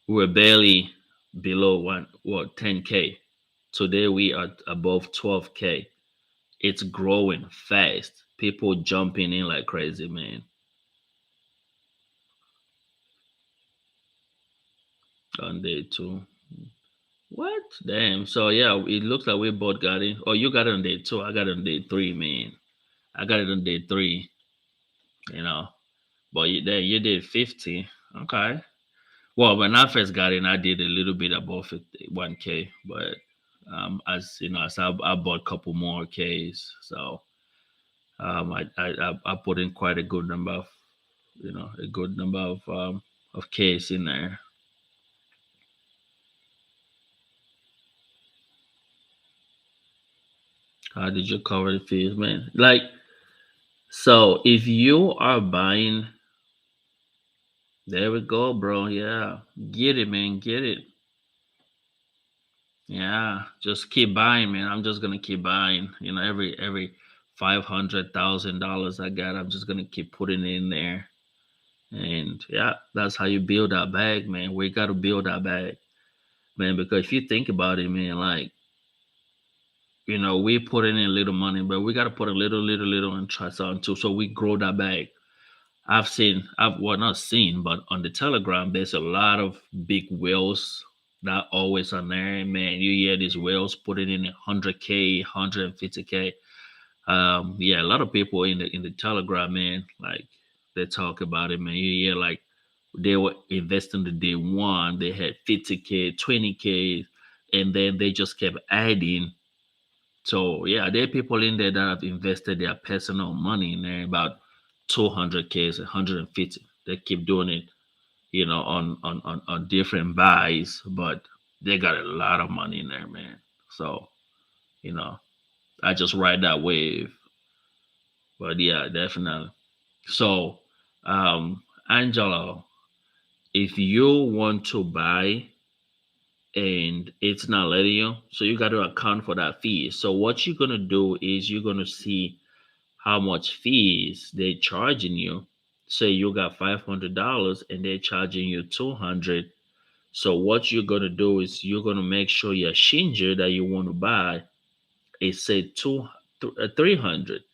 we were barely below 10K. Today we are above 12K. It's growing fast. People jumping in like crazy, man. On day 2. What? Damn. So yeah, it looks like we both got it. Oh, you got it on day 2. I got it on day 3, man. I got it on day 3. You know, but you did 50. Okay. Well, when I first got in, I did a little bit above 1K, but as you know, as I bought a couple more Ks, so I put in quite a good number of Ks in there. How did you cover the fees, man? Like, so if you are buying, there we go, bro. Yeah, get it, man, get it. Yeah, just keep buying, man. I'm just gonna keep buying. Every $500,000 I got, I'm just gonna keep putting it in there. And yeah, that's how you build that bag, man. We gotta build that bag, man. Because if you think about it, man, like we put in a little money, but we gotta put a little, little, little and try something too, so we grow that bag. I've not seen, but on the Telegram, there's a lot of big whales Not always on there, man. You hear these whales putting in 100K, 150K. Yeah, a lot of people in the Telegram, man, like they talk about it, man. You hear like they were investing the day one, they had 50K, 20K, and then they just kept adding. So yeah, there are people in there that have invested their personal money in there about 200K, 150. They keep doing it, on different buys, but they got a lot of money in there, man. So, you know, I just ride that wave. But yeah, definitely. So, Angelo, if you want to buy and it's not letting you, so you got to account for that fee. So what you're gonna do is you're gonna see how much fees they're charging you. Say you got $500 and they're charging you 200. So what you're gonna do is you're gonna make sure your Shinja that you want to buy is say 300.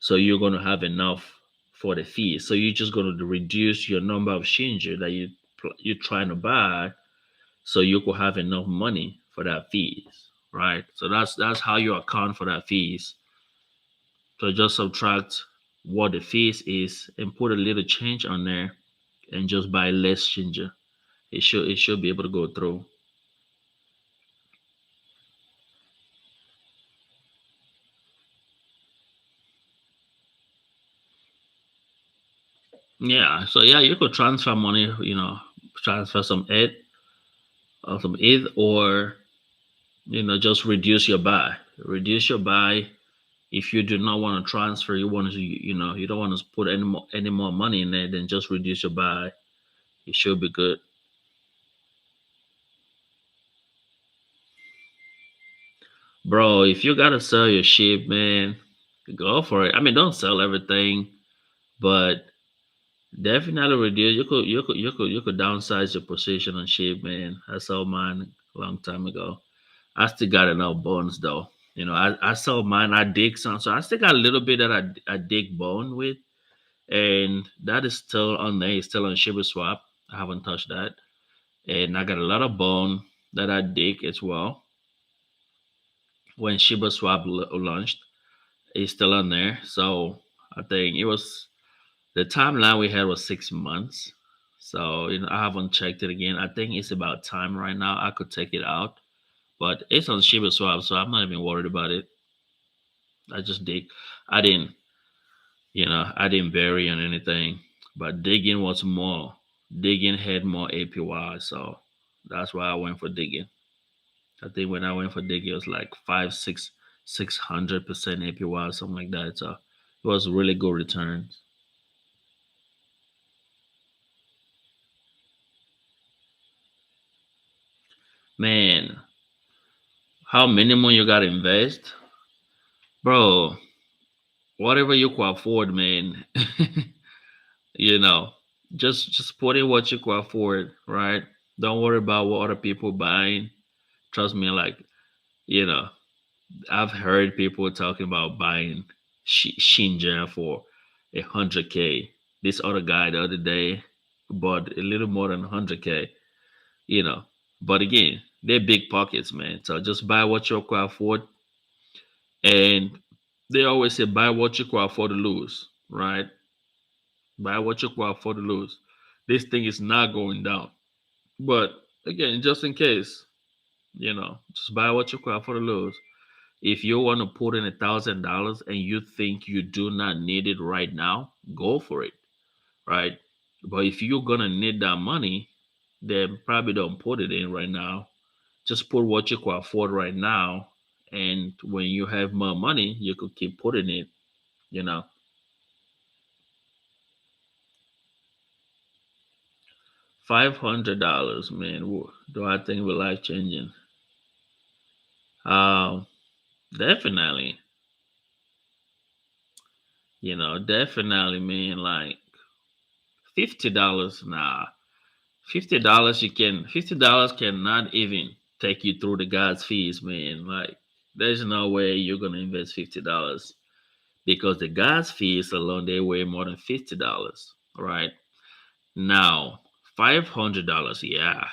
So you're gonna have enough for the fee. So you're just gonna reduce your number of Shinja that you're trying to buy, so you could have enough money for that fees, right? So that's how you account for that fees. So just subtract what the fees is and put a little change on there and just buy less Shinja. It should be able to go through. Yeah, so yeah, you could transfer money, transfer some ETH, or just reduce your buy. Reduce your buy. If you do not want to transfer, you don't want to put any more money in there, then just reduce your buy. It should be good, bro. If you gotta sell your ship, man, go for it. I mean, don't sell everything, but definitely reduce. You could downsize your position on ship, man. I sold mine a long time ago. I still got enough bones though. I sold mine. I dig some, so I still got a little bit that I dig bone with, and that is still on there. It's still on Shiba Swap. I haven't touched that, and I got a lot of bone that I dig as well. When Shiba Swap launched, it's still on there. So I think it was the timeline we had was 6 months. So I haven't checked it again. I think it's about time right now. I could take it out, but it's on Shiba Swap, so I'm not even worried about it. I just dig. I didn't, I didn't vary on anything, but digging was more. Digging had more APY, so that's why I went for digging. I think when I went for digging, it was like 600% APY, something like that. So it was really good returns. Man, how minimum you gotta invest, bro? Whatever you can afford, man. you know, just put in what you can afford, right? Don't worry about what other people buying. Trust me, like you know, I've heard people talking about buying Shinja for 100K. This other guy the other day bought a little more than 100K. You know, but again, they're big pockets, man. So just buy what you can afford, and they always say buy what you can afford to lose, right? Buy what you can afford to lose. This thing is not going down. But again, just in case, just buy what you can afford to lose. If you want to put in $1,000 and you think you do not need it right now, go for it, right? But if you're gonna need that money, then probably don't put it in right now. Just put what you can afford right now, and when you have more money, you could keep putting it. You know, $500, man. Do I think we're life changing? Um, definitely. Definitely, man. Like $50, nah. $50 cannot even take you through the gas fees, man. Like, there's no way you're gonna invest $50 because the gas fees alone they weigh more than $50. Right now, $500, yeah.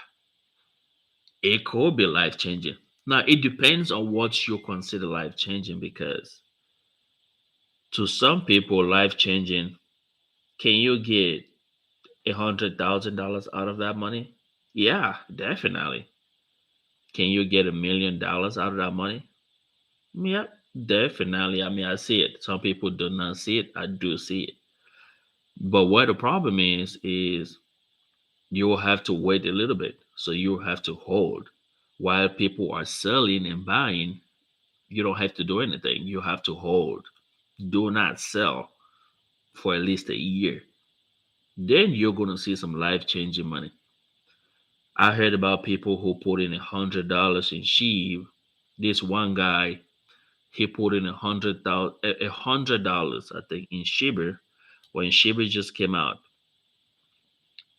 It could be life changing. Now it depends on what you consider life changing because to some people, life changing, can you get $100,000 out of that money? Yeah, definitely. Can you get $1 million out of that money? Yeah, definitely. I mean, I see it. Some people do not see it. I do see it. But what the problem is you will have to wait a little bit. So you have to hold. While people are selling and buying, you don't have to do anything. You have to hold. Do not sell for at least a year. Then you're gonna see some life changing money. I heard about people who put in $100 in sheep. This one guy, he put in $100, I think, in Shiba when Shiba just came out.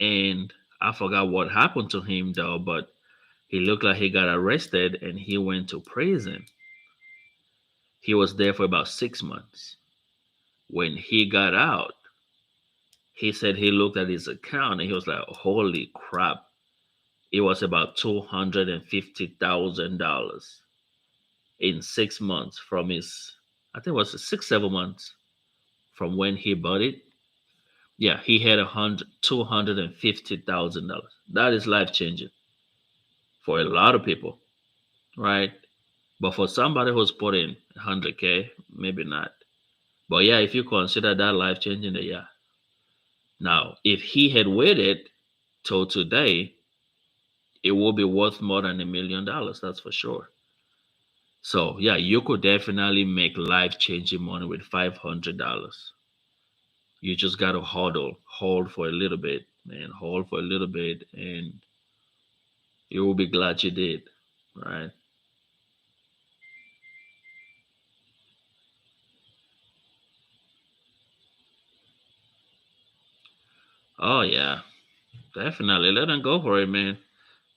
And I forgot what happened to him though, but he looked like he got arrested and he went to prison. He was there for about 6 months. When he got out, he said he looked at his account and he was like, holy crap. It was about $250,000 in 6 months from his, I think it was 6, 7 months from when he bought it. Yeah, he had $250,000. That is life changing for a lot of people, right? But for somebody who's put in 100K, maybe not. But yeah, if you consider that life changing, then yeah. Now, if he had waited till today, it will be worth more than $1 million. That's for sure. So yeah, you could definitely make life changing money with $500. You just gotta hold for a little bit, man. Hold for a little bit, and you will be glad you did, right? Oh yeah, definitely. Let them go for it, man.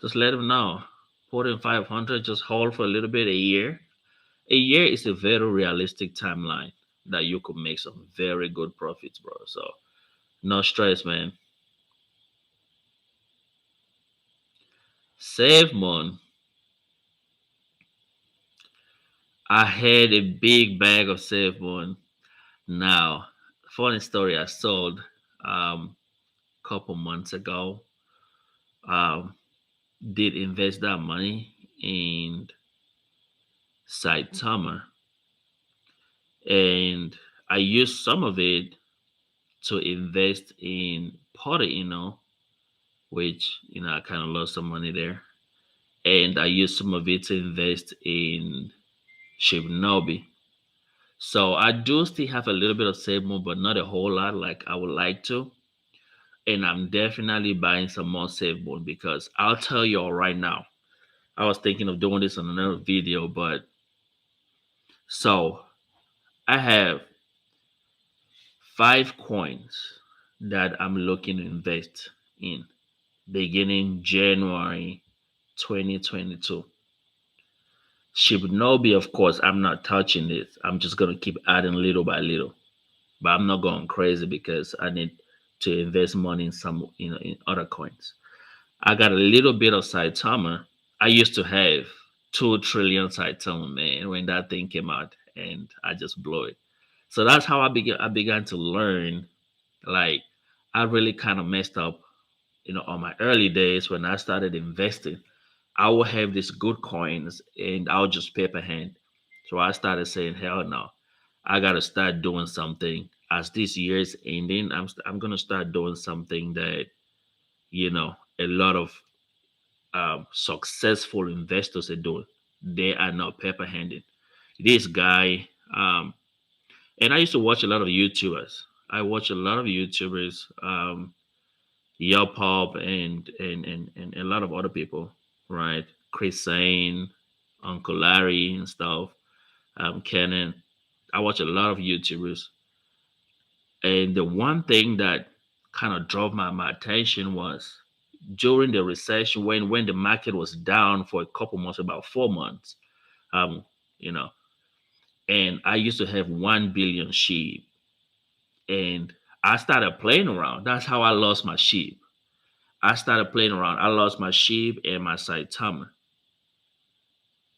Just let them know. Put in 500. Just hold for a little bit. A year. A year is a very realistic timeline that you could make some very good profits, bro. So no stress, man. Save money. I had a big bag of save money. Now, funny story. I sold couple months ago. Um, did invest that money in Saitama, and I used some of it to invest in Porto, which I kind of lost some money there, and I used some of it to invest in shibnobi. So I do still have a little bit of savings, but not a whole lot like I would like to. And I'm definitely buying some more savings because I'll tell you all right now. I was thinking of doing this on another video, but so I have 5 coins that I'm looking to invest in beginning January 2022. Shibnobi, of course, I'm not touching it. I'm just gonna keep adding little by little, but I'm not going crazy because I need to invest money in in other coins. I got a little bit of Saitama. I used to have 2 trillion Saitama, man, when that thing came out, and I just blew it. So that's how I began to learn. Like I really kind of messed up, on my early days when I started investing. I would have these good coins and I'll just paper hand. So I started saying, hell no, I gotta start doing something. As this year is ending, I'm gonna start doing something that a lot of successful investors are doing. They are not paper handed. This guy, and I used to watch a lot of YouTubers. I watch a lot of YouTubers, Yup Pop and a lot of other people, right? Chris Sane, Uncle Larry and stuff, Kenan. I watch a lot of YouTubers. And the one thing that kind of drove my attention was during the recession when the market was down for a couple months, about 4 months, um, you know, and I used to have 1 billion sheep and I started playing around. That's how I lost my sheep. I started playing around. I lost my sheep and my Saitama.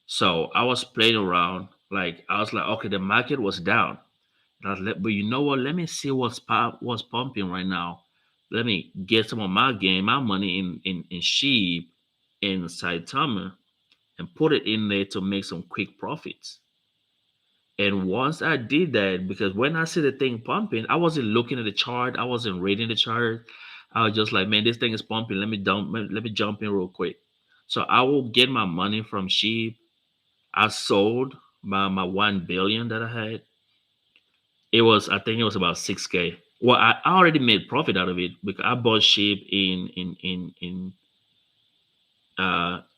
So I was playing around. Like I was like, okay, the market was down. But you know what? Let me see what's pumping right now. Let me get some of my game, my money in sheep and Saitama and put it in there to make some quick profits. And once I did that, because when I see the thing pumping, I wasn't looking at the chart, I wasn't reading the chart. I was just like, man, this thing is pumping. Let me jump in real quick. So I will get my money from sheep. I sold my 1 billion that I had. It was, I think it was about 6K. Well, I already made profit out of it because I bought sheep in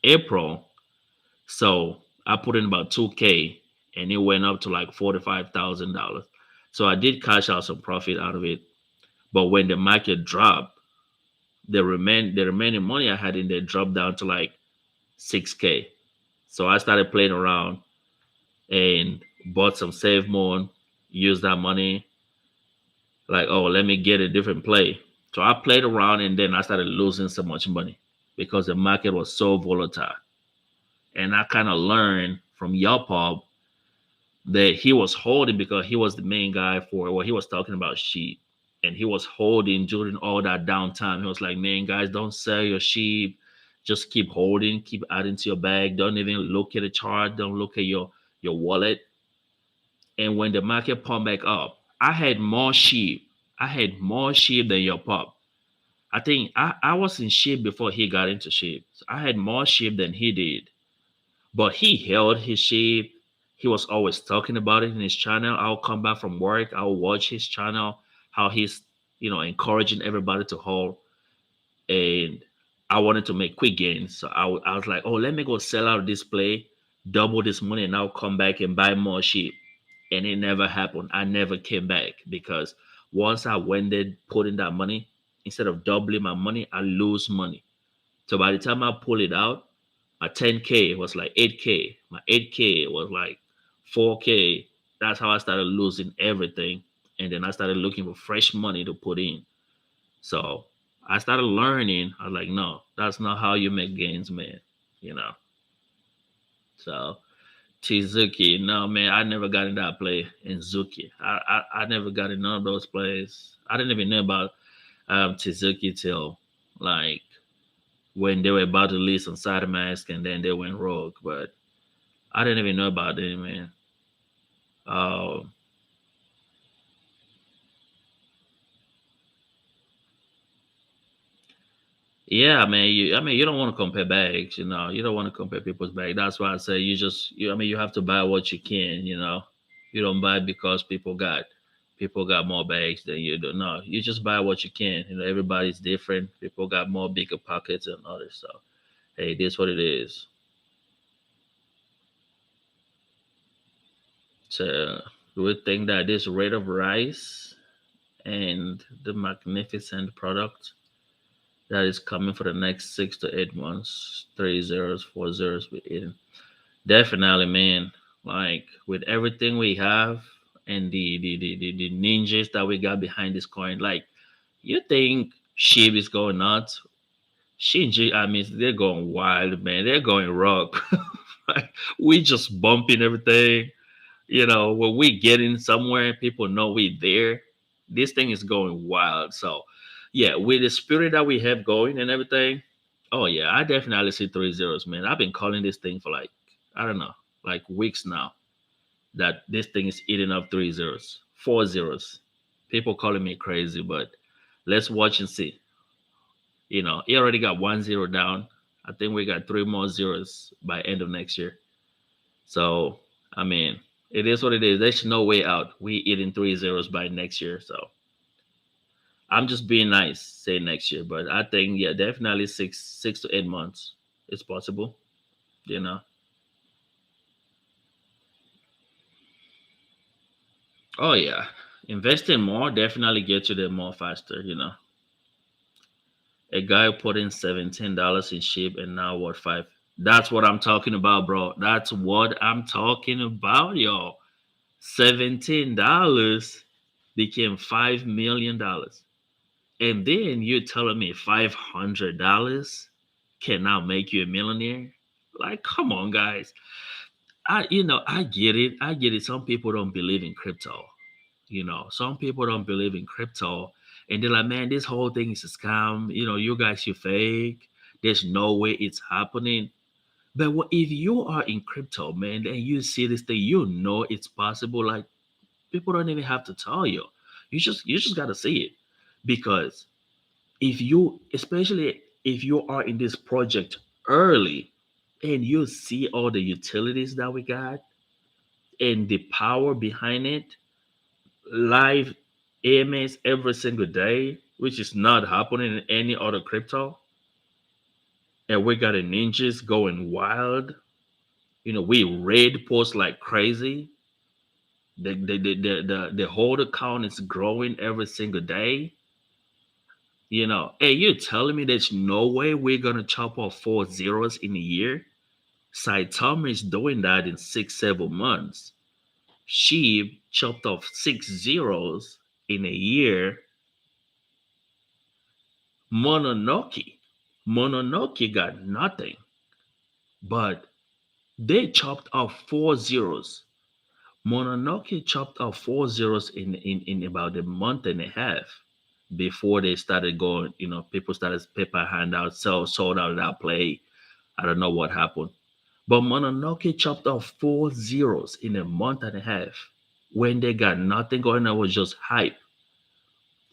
April. So I put in about 2K and it went up to like $45,000. So I did cash out some profit out of it. But when the market dropped, the remaining money I had in there dropped down to like 6K. So I started playing around and bought some save more, used that money like, oh, let me get a different play. So I played around and then I started losing so much money because the market was so volatile. And I kind of learned from Yapop that he was holding because he was the main guy for he was talking about sheep. And he was holding during all that downtime. He was like, man, guys, don't sell your sheep. Just keep holding, keep adding to your bag. Don't even look at the chart. Don't look at your wallet. And when the market pumped back up, I had more sheep. I had more sheep than your pop. I think I was in sheep before he got into sheep. So I had more sheep than he did. But he held his sheep. He was always talking about it in his channel. I'll come back from work. I'll watch his channel, how he's, encouraging everybody to hold. And I wanted to make quick gains. So I was like, oh, let me go sell out this play, double this money, and I'll come back and buy more sheep. And it never happened. I never came back because once I went there, put in that money, instead of doubling my money, I lose money. So by the time I pull it out, my 10K was like 8K. My 8K was like 4K. That's how I started losing everything. And then I started looking for fresh money to put in. So I started learning. I was like, no, that's not how you make gains, man. You know. So Chizuki, no man, I never got in that play in Zuki. I never got in none of those plays. I didn't even know about Chizuki till like when they were about to release on Side Mask and then they went rogue. But I didn't even know about them, man. Uh, yeah, man. I mean, you don't want to compare bags, You don't want to compare people's bags. That's why I say I mean, you have to buy what you can. You don't buy because people got more bags than you do. No, you just buy what you can. Everybody's different. People got more bigger pockets and others. So, hey, this what it is. So, we think that this rate of rise and the magnificent product that is coming for the next 6 to 8 months, 3 zeros, 4 zeros, we're eating. Definitely, man. Like with everything we have and the ninjas that we got behind this coin, like you think Shib is going nuts? Shinji, I mean, they're going wild, man. They're going rock. Like, we just bumping everything. When we get in somewhere, people know we there. This thing is going wild. So, yeah, with the spirit that we have going and everything, oh yeah, I definitely see 3 zeros, man. I've been calling this thing for like I don't know, like weeks now. That this thing is eating up 3 zeros, 4 zeros. People calling me crazy, but let's watch and see. He already got 1 zero down. I think we got three more zeros by end of next year. So, I mean, it is what it is. There's no way out. We eating 3 zeros by next year. So I'm just being nice, say next year. But I think yeah, definitely 6 to 8 months. It's possible, you know. Oh yeah. Investing more definitely gets you there more faster. A guy put in $17 in sheep and now what five? That's what I'm talking about, bro. That's what I'm talking about, yo. $17 became $5 million. And then you're telling me $500 can now make you a millionaire? Like, come on, guys. I get it. I get it. Some people don't believe in crypto. Some people don't believe in crypto, and they're like, man, this whole thing is a scam. You guys you fake. There's no way it's happening. But if you are in crypto, man, and you see this thing, it's possible. Like, people don't even have to tell you. You just gotta see it, because if you, especially if you are in this project early, and you see all the utilities that we got and the power behind it, live AMS every single day, which is not happening in any other crypto, and we got a ninjas going wild. We raid posts like crazy. The whole account is growing every single day. Hey, you're telling me there's no way we're gonna chop off 4 zeros in a year? Saitama is doing that in 6 7 months. She chopped off 6 zeros in a year. Mononoke. Mononoke got nothing, but they chopped off 4 zeros. Mononoke chopped off 4 zeros in about a month and a half before they started going, people started paper handouts, sold out that play. I don't know what happened. But Mononoke chopped off 4 zeros in a month and a half when they got nothing going on, was just hype.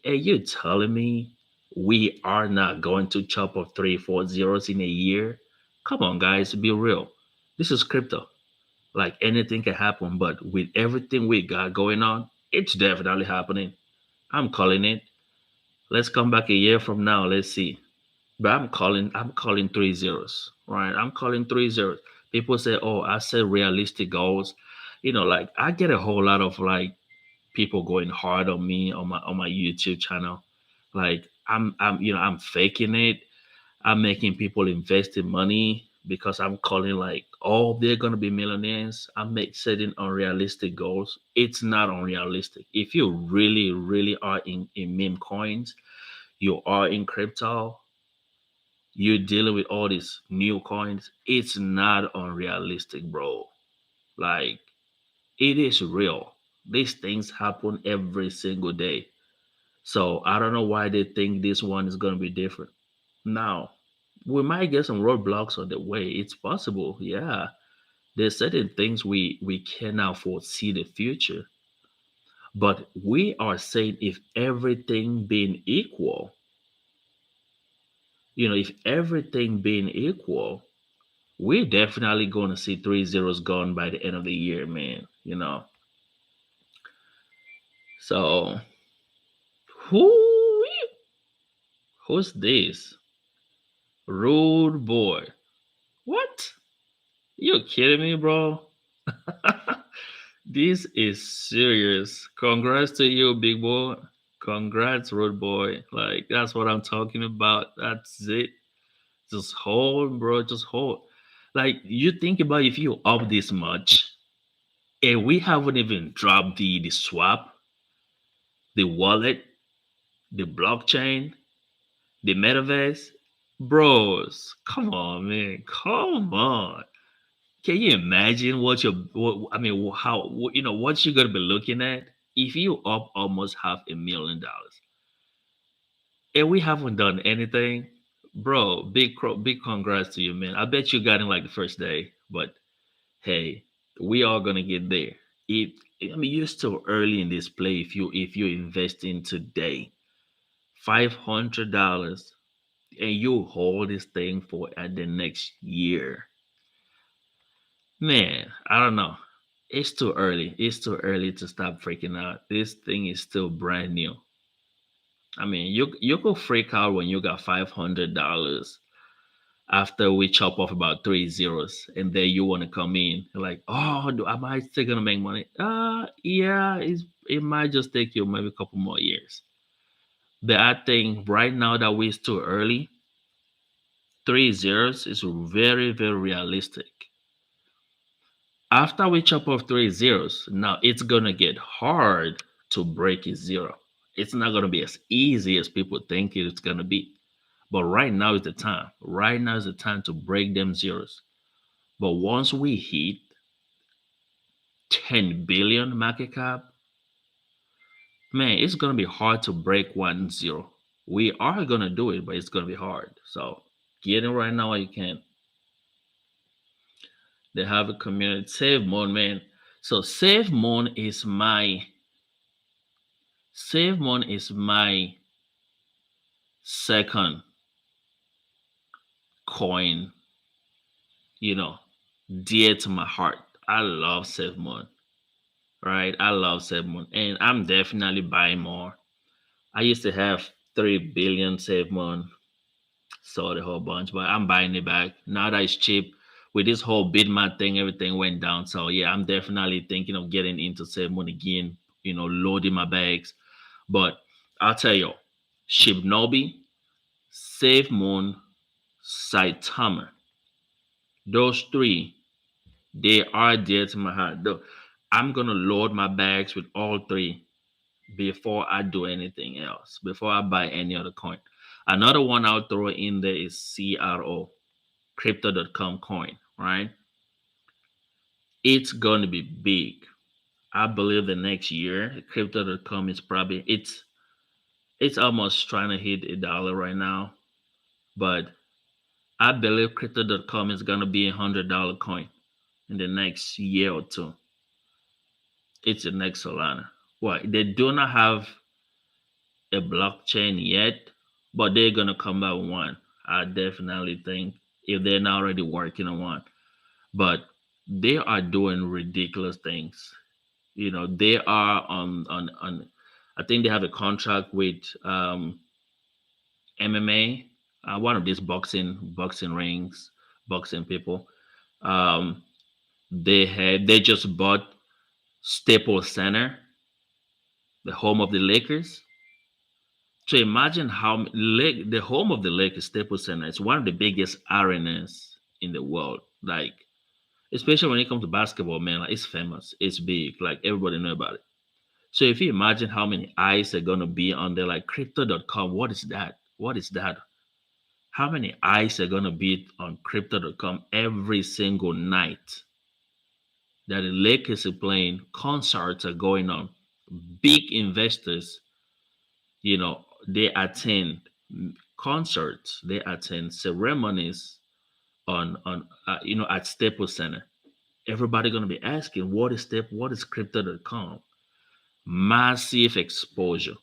Hey, you telling me we are not going to chop off 3 4 zeros in a year? Come on, guys, be real. This is crypto. Like, anything can happen, but with everything we got going on, it's definitely happening. I'm calling it. Let's come back a year from now. Let's see. But I'm calling 3 zeros. Right? I'm calling 3 zeros. People say, oh, I said realistic goals. Like, I get a whole lot of like people going hard on me on my YouTube channel. Like, I'm faking it. I'm making people invest in money because I'm calling like, oh, they're gonna be millionaires. I'm setting unrealistic goals. It's not unrealistic. If you really, really are in meme coins, you are in crypto, you're dealing with all these new coins. It's not unrealistic, bro. Like, it is real. These things happen every single day. So I don't know why they think this one is gonna be different. Now, we might get some roadblocks on the way. It's possible, yeah. There's certain things we cannot foresee the future. But we are saying, if everything being equal, if everything being equal, we're definitely going to see 3 zeros gone by the end of the year, man. So, who who's this? Rude boy. What? You kidding me, bro? This is serious. Congrats to you, big boy. Congrats, road boy. Like, that's what I'm talking about. That's it. Just hold, bro. Just hold. Like, you think about, if you up this much, and we haven't even dropped the swap, the wallet, the blockchain, the metaverse. Bros, come on, man. Come on. Can you imagine I mean, how, what you're gonna be looking at if you up almost $500,000, and we haven't done anything, bro? Big congrats to you, man. I bet you got in like the first day, but hey, we are gonna get there. It, I mean, you're still early in this play. If you invest in today, $500, and you hold this thing for at the next year. Man, I don't know. It's too early. It's too early to stop freaking out. This thing is still brand new. I mean, you could freak out when you got $500 after we chop off about 3 zeros, and then you want to come in like, oh, am I still gonna make money? Yeah, it might just take you maybe a couple more years. But I think right now that we're still early, 3 zeros is very, very realistic. After we chop off 3 zeros, now it's gonna get hard to break a zero. It's not gonna be as easy as people think it's gonna be. But right now is the time. Right now is the time to break them zeros. But once we hit 10 billion market cap, man, it's gonna be hard to break 1 0. We are gonna do it, but it's gonna be hard. So get in right now while you can. They have a community save mode, man. So save mode is my second coin, you know, dear to my heart. I love save mode, right? I love save mode, and I'm definitely buying more. I used to have 3 billion save mode, sold a whole bunch, but I'm buying it back now that it's cheap. With this whole Bitmat thing, everything went down. So yeah, I'm definitely thinking of getting into save mode again. Loading my bags. But I'll tell you, Shibnobi, Save Moon, Saitama, those three, they are dear to my heart. Though I'm gonna load my bags with all three before I do anything else, before I buy any other coin. Another one I'll throw in there is CRO, crypto.com coin, right? It's going to be big. I believe the next year, crypto.com is probably it's almost trying to hit $1 right now, but I believe crypto.com is going to be $100 coin in the next year or two. It's the next Solana. Well, they do not have a blockchain yet, but they're gonna come out with one. I definitely think if they're not already working on one, but they are doing ridiculous things. They are on. I think they have a contract with MMA, one of these boxing rings, boxing people. Um, they just bought Staples Center, the home of the Lakers. So imagine how the home of the Lakers, Staples Center, is one of the biggest arenas in the world. Like, especially when it comes to basketball, man, like it's famous, it's big, like everybody know about it. So if you imagine how many eyes are gonna be on there, like crypto.com, what is that? What is that? How many eyes are gonna be on crypto.com every single night that the Lakers are playing, concerts are going on, big investors, they attend concerts, they attend ceremonies at Staples Center. Everybody gonna be asking, what is crypto.com? Massive exposure.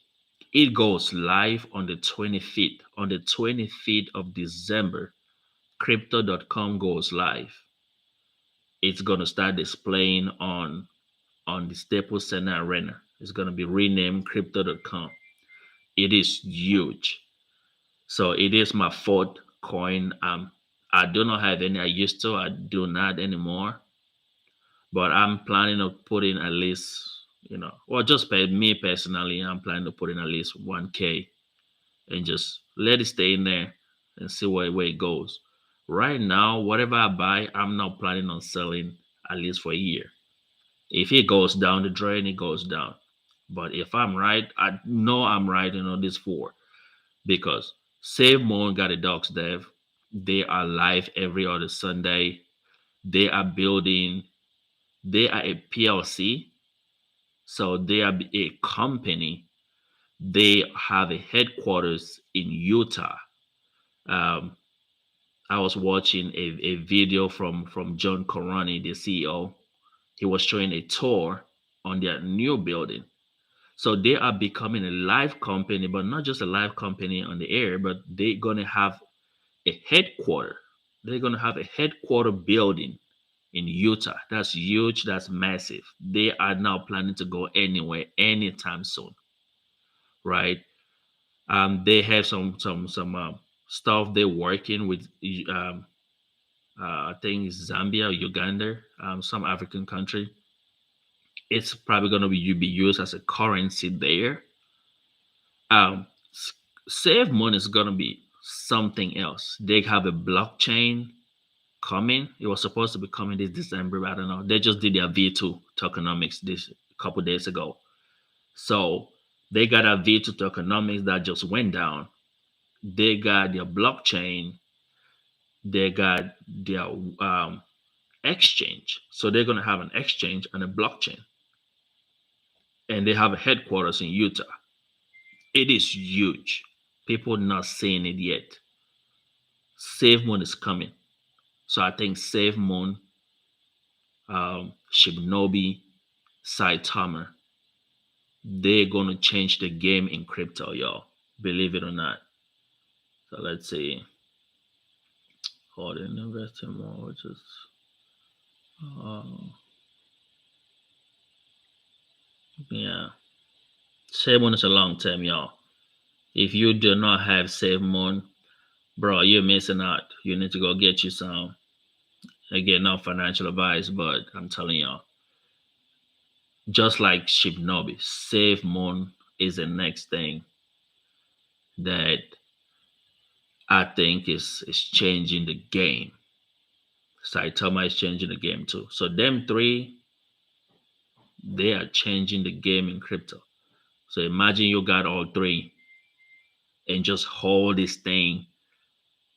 It goes live on the 25th. On the 25th of December, crypto.com goes live. It's gonna start displaying on the Staples Center Arena. It's gonna be renamed crypto.com. It is huge. So it is my fourth coin. I do not have any. I used to. I do not anymore. But I'm planning on putting at least, just me personally, I'm planning to put in at least 1K and just let it stay in there and see where it goes. Right now, whatever I buy, I'm not planning on selling at least for a year. If it goes down the drain, it goes down. But if I'm right, I know I'm right on this for because Save More got a docs dev. They are live every other Sunday. They are building, they are a PLC, so they are a company. They have a headquarters in Utah. Um, I was watching a video from John Corani, the CEO. He was showing a tour on their new building. So they are becoming a live company, but not just a live company on the air, but they're gonna have a headquarter. They're gonna have a headquarter building in Utah. That's huge. That's massive. They are now planning to go anywhere anytime soon, right? They have some stuff they're working with. I think it's Zambia, Uganda, some African country. It's probably going to be used as a currency there. Um, Save Money is going to be something else. They have a blockchain coming. It was supposed to be coming this December, but I don't know. They just did their V2 tokenomics this couple days ago. So they got a V2 tokenomics that just went down. They got their blockchain. They got their exchange. So they're going to have an exchange and a blockchain, and they have a headquarters in Utah. It is huge. People not seeing it yet. SafeMoon is coming. So I think SafeMoon, Shibnobi, Saitama, they're going to change the game in crypto, y'all. Believe it or not. So let's see. Hold in, investing more, which is uh, yeah. SafeMoon is a long term, y'all. If you do not have SafeMoon, bro, you're missing out. You need to go get you some. Again, not financial advice, but I'm telling y'all, just like Shibnobi, SafeMoon is the next thing that I think is changing the game. Saitama is changing the game too. So them three, they are changing the game in crypto. So imagine you got all three and just hold this thing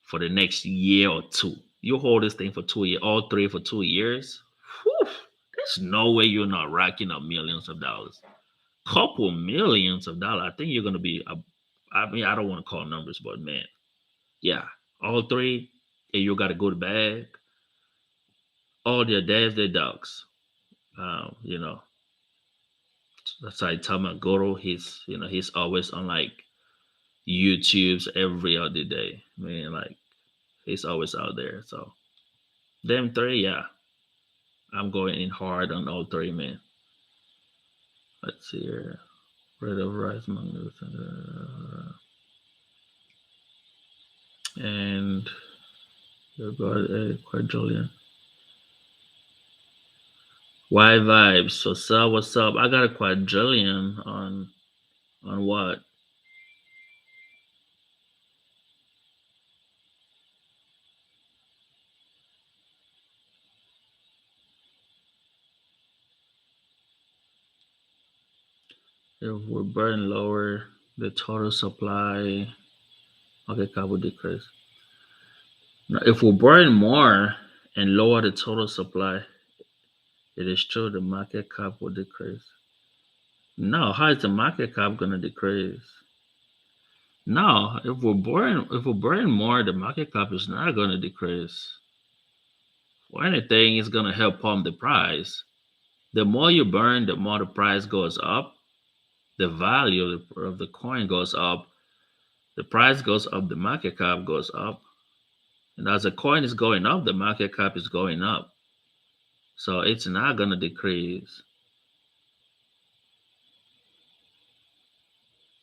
for the next year or two. You hold this thing for 2 years, all three for 2 years. Whew, there's no way you're not racking up millions of dollars. Couple millions of dollars. I think you're gonna be. I mean, I don't want to call numbers, but man, yeah, all three, and you got to go to bag. All their dads, their dogs. You know, that's why Tamagoro. He's always on like YouTube's every other day. Man, like he's always out there. So them three, yeah, I'm going in hard on all three, man. Let's see here. Red of Rice Mangoes and you got a quadrillion. Why vibes? So sub, what's up? I got a quadrillion on what? If we burn lower, the total supply market cap will decrease. Now, if we burn more and lower the total supply, it is true the market cap will decrease. No, how is the market cap gonna decrease? No, if we burn more, the market cap is not gonna decrease. For anything, it's gonna help pump the price. The more you burn, the more the price goes up. The value of the coin goes up. The price goes up. The market cap goes up. And as the coin is going up, the market cap is going up. So it's not gonna decrease.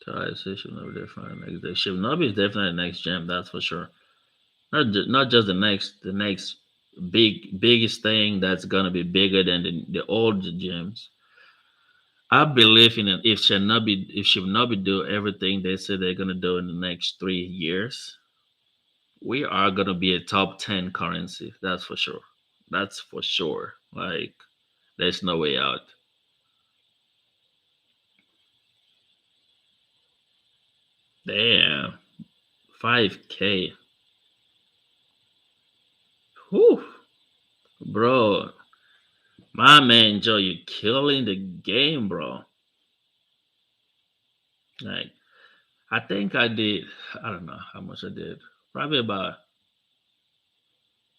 So I say Shibnobi definitely next day. Shibnobi is definitely the next gem, that's for sure. Not just the next biggest thing that's gonna be bigger than the old gems. I believe in it. If Shibnobi do everything they say they're gonna do in the next 3 years, we are gonna be a top 10 currency. That's for sure. That's for sure. Like there's no way out. Damn, 5K. Whew, bro. My man Joe, you killing the game, bro. Like I think I did. I don't know how much I did. Probably about,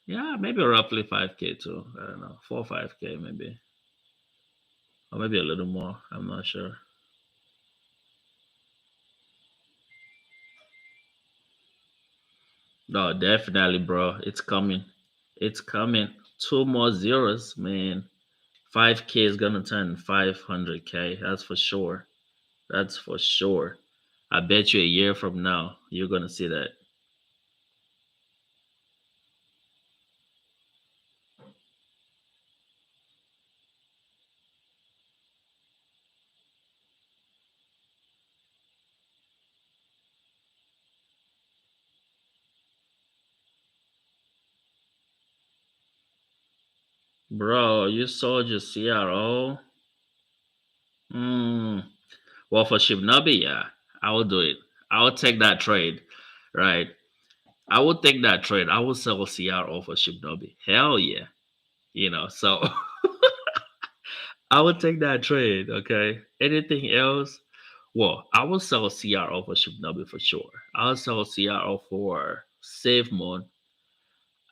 yeah, maybe roughly 5K too. I don't know, 4 or 5K maybe, or maybe a little more. I'm not sure. No, definitely, bro. It's coming. It's coming. Two more zeros, man. 5K is gonna turn 500K. That's for sure. That's for sure. I bet you a year from now you're gonna see that, bro. You sold your CRO. Hmm. Well, for Shibnobi, yeah, I will do it. I will take that trade, right? I will take that trade. I will sell CRO for Shibnobi. Hell yeah. So I would take that trade. Okay. Anything else? Well, I will sell CRO for shibnobi for sure. I'll sell CRO for Save Moon.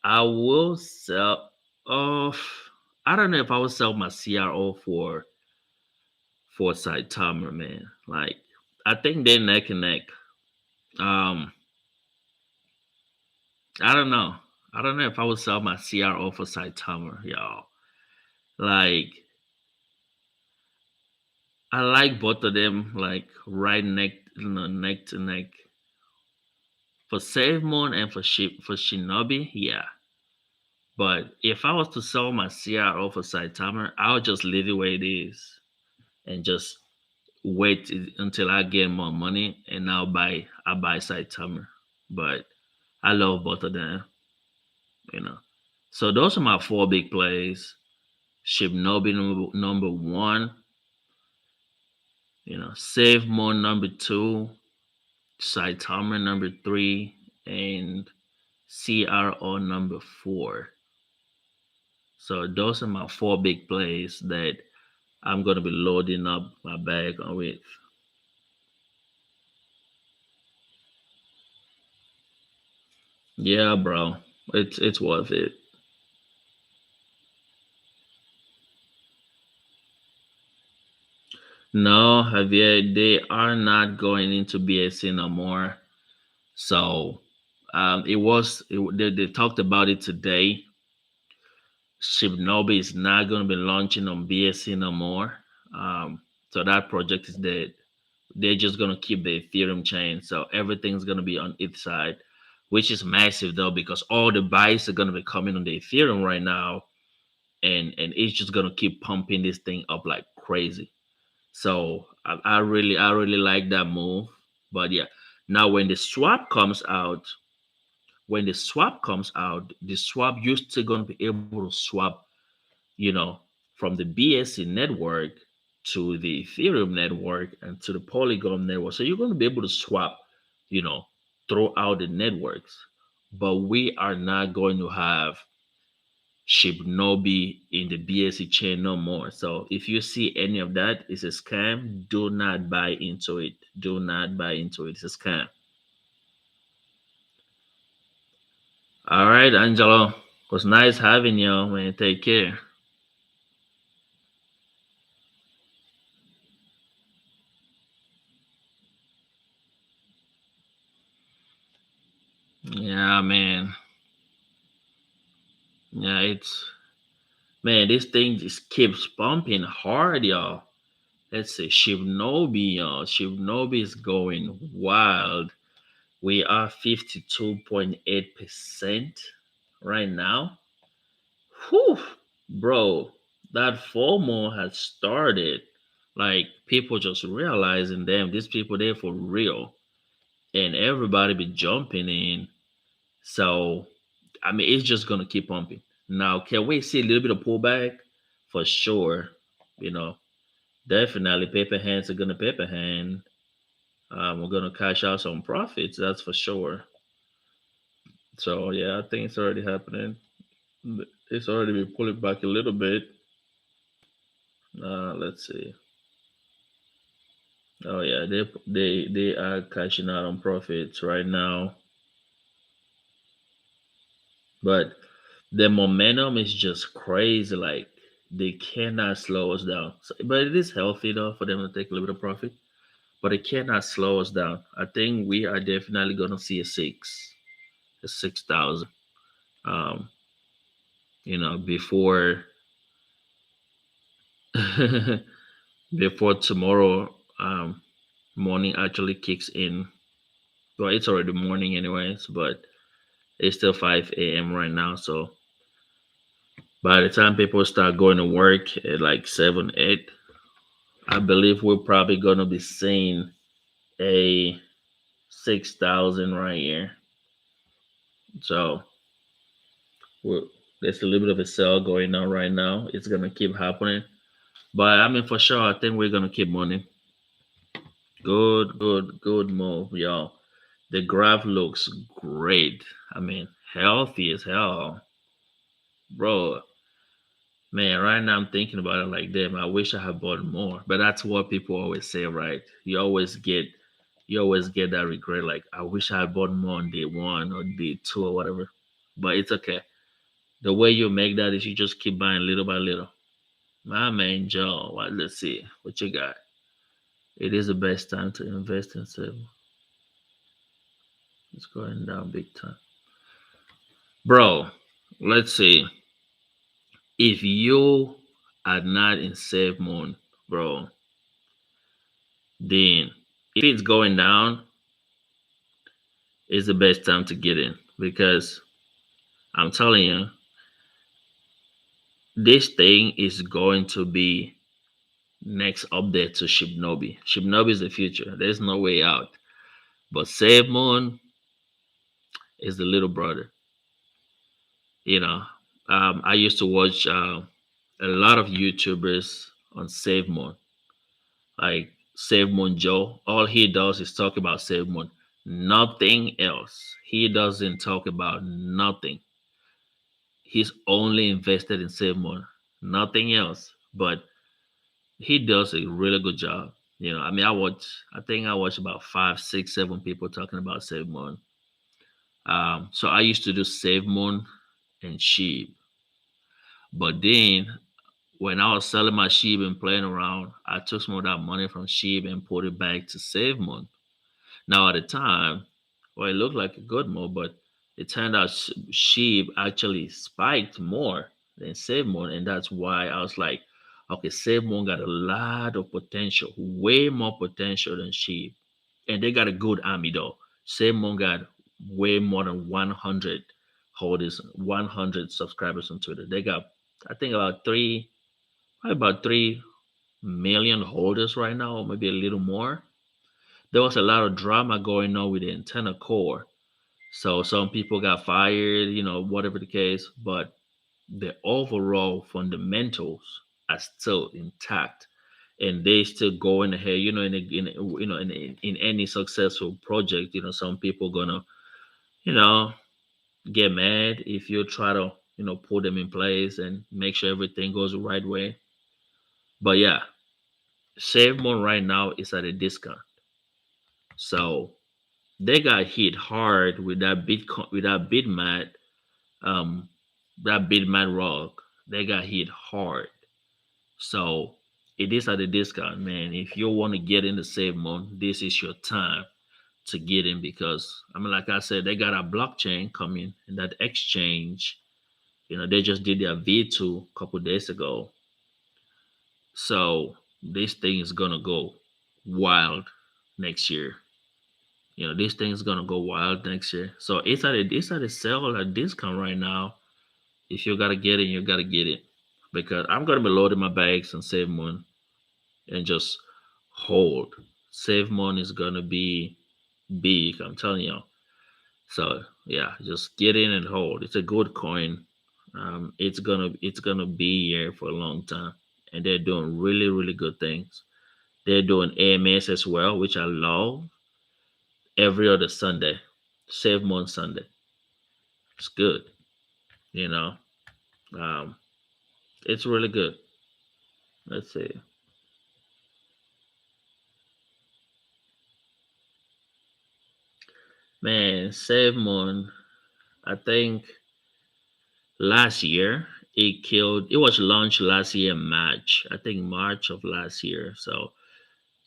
I will sell. Oh, I don't know if I would sell my CRO for Saitama, man. Like, I think they're neck and neck. Um, I don't know. I don't know if I would sell my CRO for Saitama, y'all. Like, I like both of them, like right neck to neck. For Save Moon and for Shinobi, yeah. But if I was to sell my CRO for Saitama, I would just leave it where it is and just until I get more money, and I'll buy Saitama. But I love both of them, you know. So those are my four big plays. Shibnobi number one, Save More number two, Saitama number three, and CRO number four. So those are my four big plays that I'm gonna be loading up my bag on with. Yeah, bro, it's worth it. No, Javier, they are not going into BSC no more. So they talked about it today. Shibnobi is not going to be launching on BSC no more. So that project is dead. They're just going to keep the Ethereum chain. So everything's going to be on its side, which is massive though, because all the buys are going to be coming on the Ethereum right now. And it's just going to keep pumping this thing up like crazy. So I really like that move. But yeah, now when the swap comes out, the swap you're still gonna be able to swap, you know, from the BSC network to the Ethereum network and to the Polygon network. So you're gonna be able to swap, you know, throughout the networks. But we are not going to have Shibnobi in the BSC chain no more. So if you see any of that, it's a scam. Do not buy into it. Do not buy into it. It's a scam. All right, Angelo. It was nice having you, man. Take care. Yeah, man. Yeah, this thing just keeps pumping hard, y'all. Let's say Shibnobi, y'all. Shibnobi is going wild. We are 52.8% right now. Whew, bro, that FOMO has started. Like people just realizing, damn, these people there for real, and everybody be jumping in. So, I mean, it's just gonna keep pumping. Now, can we see a little bit of pullback? For sure. You know, definitely paper hands are gonna paper hand. We're gonna cash out some profits. That's for sure. So yeah, I think it's already happening. It's already been pulling back a little bit. Let's see. Oh yeah, they are cashing out on profits right now, but the momentum is just crazy. Like they cannot slow us down. So, but it is healthy though for them to take a little bit of profit, but it cannot slow us down. I think we are definitely gonna see a 6,000. Um, before before tomorrow morning actually kicks in. Well, it's already morning anyways, but it's still 5 a.m. right now. So by the time people start going to work at like 7, 8, I believe we're probably going to be seeing a 6,000 right here. So we're, there's a little bit of a sell going on right now. It's going to keep happening. But I mean, for sure, I think we're going to keep money. Good, good, good move, y'all. The graph looks great. I mean, healthy as hell, bro. Man, right now I'm thinking about it like, damn, I wish I had bought more. But that's what people always say, right? You always get that regret, like I wish I had bought more on day one or day two or whatever. But it's okay. The way you make that is you just keep buying little by little. My man Joe, let's see what you got. It is the best time to invest in save. It's going down big time. Bro, let's see. If you are not in save mode, bro, then if it's going down, it's the best time to get in because I'm telling you, this thing is going to be next update to Shibnobi. Shibnobi is the future. There's no way out. But Save Moon is the little brother. You know, I used to watch a lot of YouTubers on Save Moon, like Save Moon Joe. All he does is talk about Save Moon, nothing else. He doesn't talk about nothing. He's only invested in Save Moon, nothing else. But he does a really good job. I mean, I think I watch about five, six, seven people talking about Save Moon. So I used to do Save Moon and Sheep. But then when I was selling my sheep and playing around, I took some of that money from sheep and put it back to Save Moon. Now at the time, well, it looked like a good move, but it turned out sheep actually spiked more than Save Moon, and that's why I was like, okay, Save Moon got a lot of potential, way more potential than sheep, and they got a good army though. Save Moon got way more than 100 holders, 100 subscribers on Twitter. They got, I think, probably about 3 million holders right now, or maybe a little more. There was a lot of drama going on with the antenna core. So some people got fired, whatever the case, but the overall fundamentals are still intact. And they still going ahead, in any successful project, some people gonna, you know, get mad if you try to, put them in place and make sure everything goes the right way. But yeah, Save More right now is at a discount. So they got hit hard with that Bitcoin, with um that Bitmat rock. They got hit hard. So it is at a discount, man. If you want to get in the save mode, this is your time to get in because I mean, like I said, they got a blockchain coming and that exchange. They just did their V2 a couple days ago. So this thing is gonna go wild next year. This thing's gonna go wild next year. So it's at a sale at discount right now. If you gotta get it, you gotta get it. Because I'm gonna be loading my bags and save money and just hold. Save money is gonna be big, I'm telling you. So yeah, just get in and hold. It's a good coin. It's gonna be here for a long time. And they're doing really, really good things. They're doing AMS as well, which I love every other Sunday. Save Month Sunday. It's good, you know. Um, it's really good. Let's see. Man, Save Month, I think last year it was launched last year in March. I think March of last year. So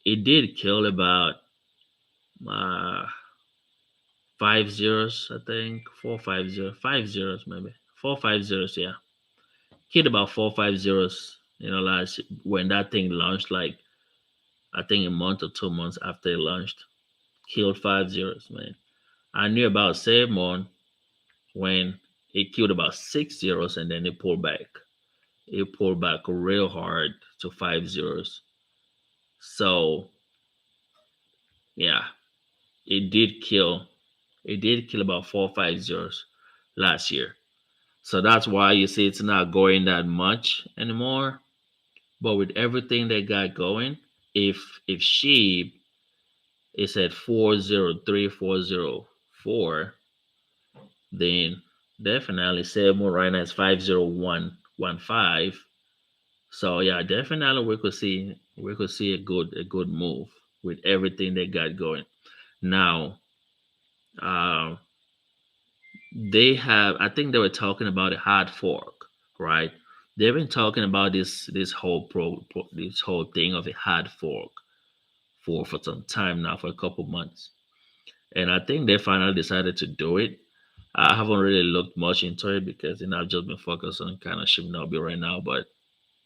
it did kill about uh five zeros, I think. 450. 5 zeros maybe. 450, yeah. Killed about 450, last when that thing launched, like I think a month or 2 months after it launched. Killed 5 zeros, man. I knew about Savemon when it killed about 6 zeros and then it pulled back. It pulled back real hard to 5 zeros. So yeah, it did kill. It did kill about 4 5 zeros last year. So that's why you see it's not going that much anymore. But with everything they got going, if sheep is at 403 404, then definitely Seymour right now is 50115. So yeah, definitely we could see a good move with everything they got going. Now, uh, they have I think they were talking about a hard fork, right? They've been talking about this whole thing of a hard fork for some time now, for a couple months. And I think they finally decided to do it. I haven't really looked much into it because I've just been focused on kind of shibnobi right now. But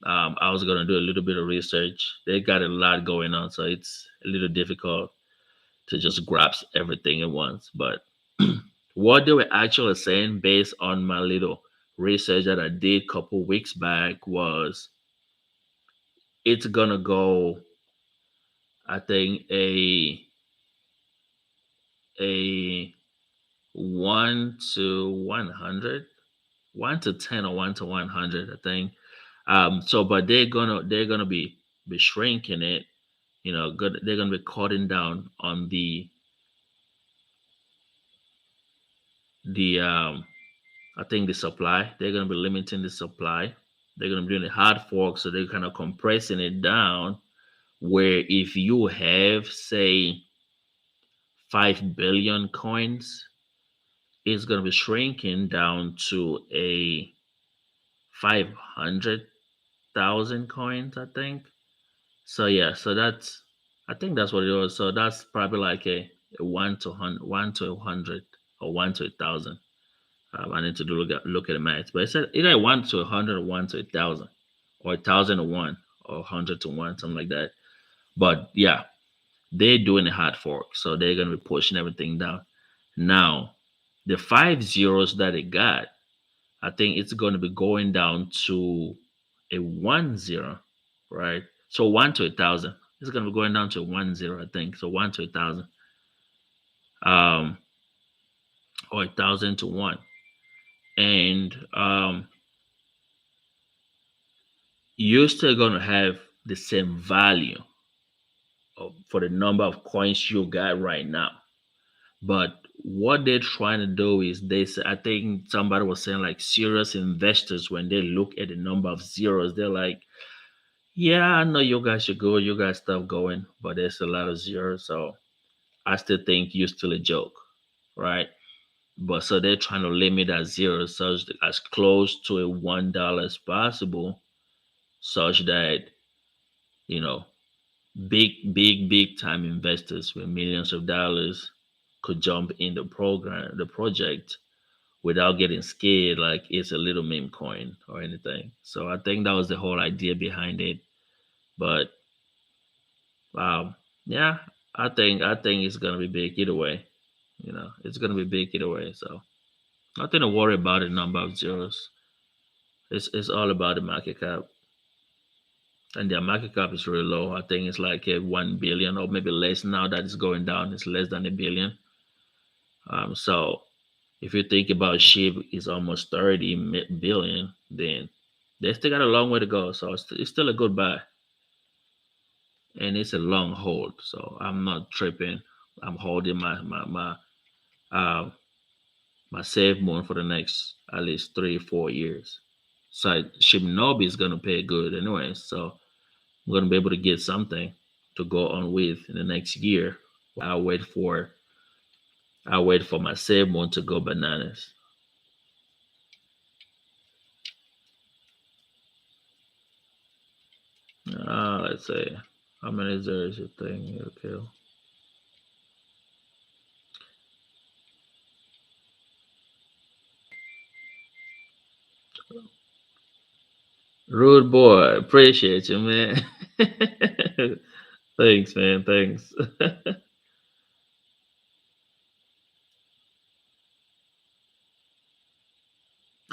I was gonna do a little bit of research. They got a lot going on, so it's a little difficult to just grasp everything at once. But what they were actually saying, based on my little research that I did a couple weeks back, was it's gonna go. I think a 1 to 100, 1 to 10, or 1 to 100. I think. So, but they're gonna be shrinking it. They're gonna be cutting down on the I think the supply. They're gonna be limiting the supply. They're gonna be doing a hard fork, so they're kind of compressing it down. Where if you have, say, 5 billion coins, it's gonna be shrinking down to a 500,000 coins, I think. So yeah, so I think that's what it was. So that's probably like a 1 to 100, 1 to 100, or 1 to 1,000. I need to look at the math, but it said either 1 to 100 or 1 to 1,000, or 1,000 to 1, or 100 to 1, something like that. But yeah, they're doing a hard fork, so they're gonna be pushing everything down. Now, the 5 zeros that it got, I think it's gonna be going down to a 1 0, right? So 1 to 1,000. It's gonna be going down to 1 0, I think. So 1 to 1,000, um, or 1,000 to 1, and you're still gonna have the same value for the number of coins you got right now. But what they're trying to do is, I think somebody was saying, like, serious investors, when they look at the number of zeros, they're like, yeah, I know you guys should go, you guys stuff going, but there's a lot of zeros, so I still think you're still a joke, right? But so they're trying to limit that zero such as close to a $1 as possible, such that you know big time investors with millions of dollars could jump in the project, without getting scared like it's a little meme coin or anything. So I think that was the whole idea behind it. But yeah, I think it's gonna be big either way. It's gonna be big either way. So nothing to worry about the number of zeros. It's all about the market cap. And their market cap is really low. I think it's like a 1 billion, or maybe less now that it's going down. It's less than a billion. So if you think about SHIB is almost 30 billion, then they still got a long way to go. So it's still a good buy, and it's a long hold. So I'm not tripping. I'm holding uh, my save moon for the next at least 3 4 years. So Shibnobi is gonna pay good anyway. So I'm gonna be able to get something to go on with in the next year. I'll wait for I'll wait for my save moon to go bananas. Let's say, how many zeros you think you'll kill? Rude boy, appreciate you, man. Thanks, man. Thanks.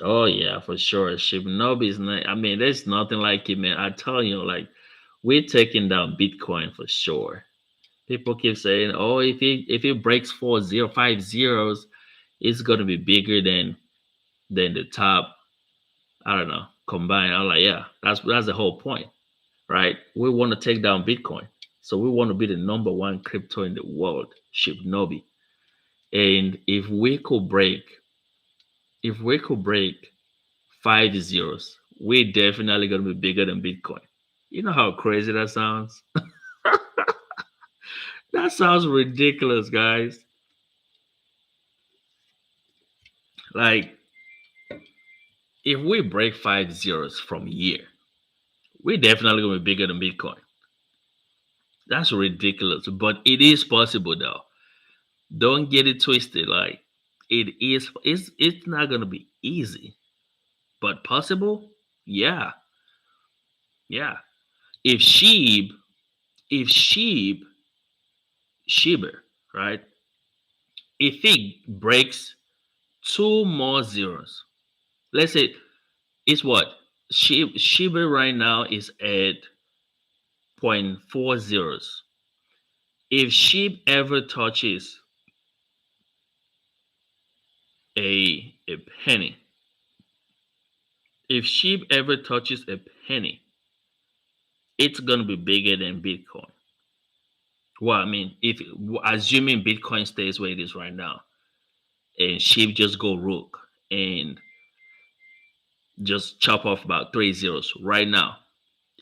Oh yeah, for sure. Shibnobi is not. I mean, there's nothing like it, man. I tell you, like, we're taking down Bitcoin for sure. People keep saying, "Oh, if it breaks 4 0 5 zeros, it's gonna be bigger than the top." I don't know, combined. I'm like, yeah, that's the whole point, right? We want to take down Bitcoin, so we want to be the number one crypto in the world, Shibnobi. And if we could break 5 zeros, we definitely gonna be bigger than Bitcoin. You know how crazy that sounds? That sounds ridiculous, guys. Like, if we break 5 zeros from here, we definitely gonna be bigger than Bitcoin. That's ridiculous, but it is possible though. Don't get it twisted. Like, it's not gonna be easy, but possible. Yeah, yeah. If sheep, if sheep, Shiba, right? If it breaks two more zeros, let's say it's what Shiba right now is at point four zeros. If sheep ever touches a penny, if sheep ever touches a penny, it's gonna be bigger than Bitcoin. Well, I mean, if assuming Bitcoin stays where it is right now, and sheep just go rook and just chop off about three zeros right now,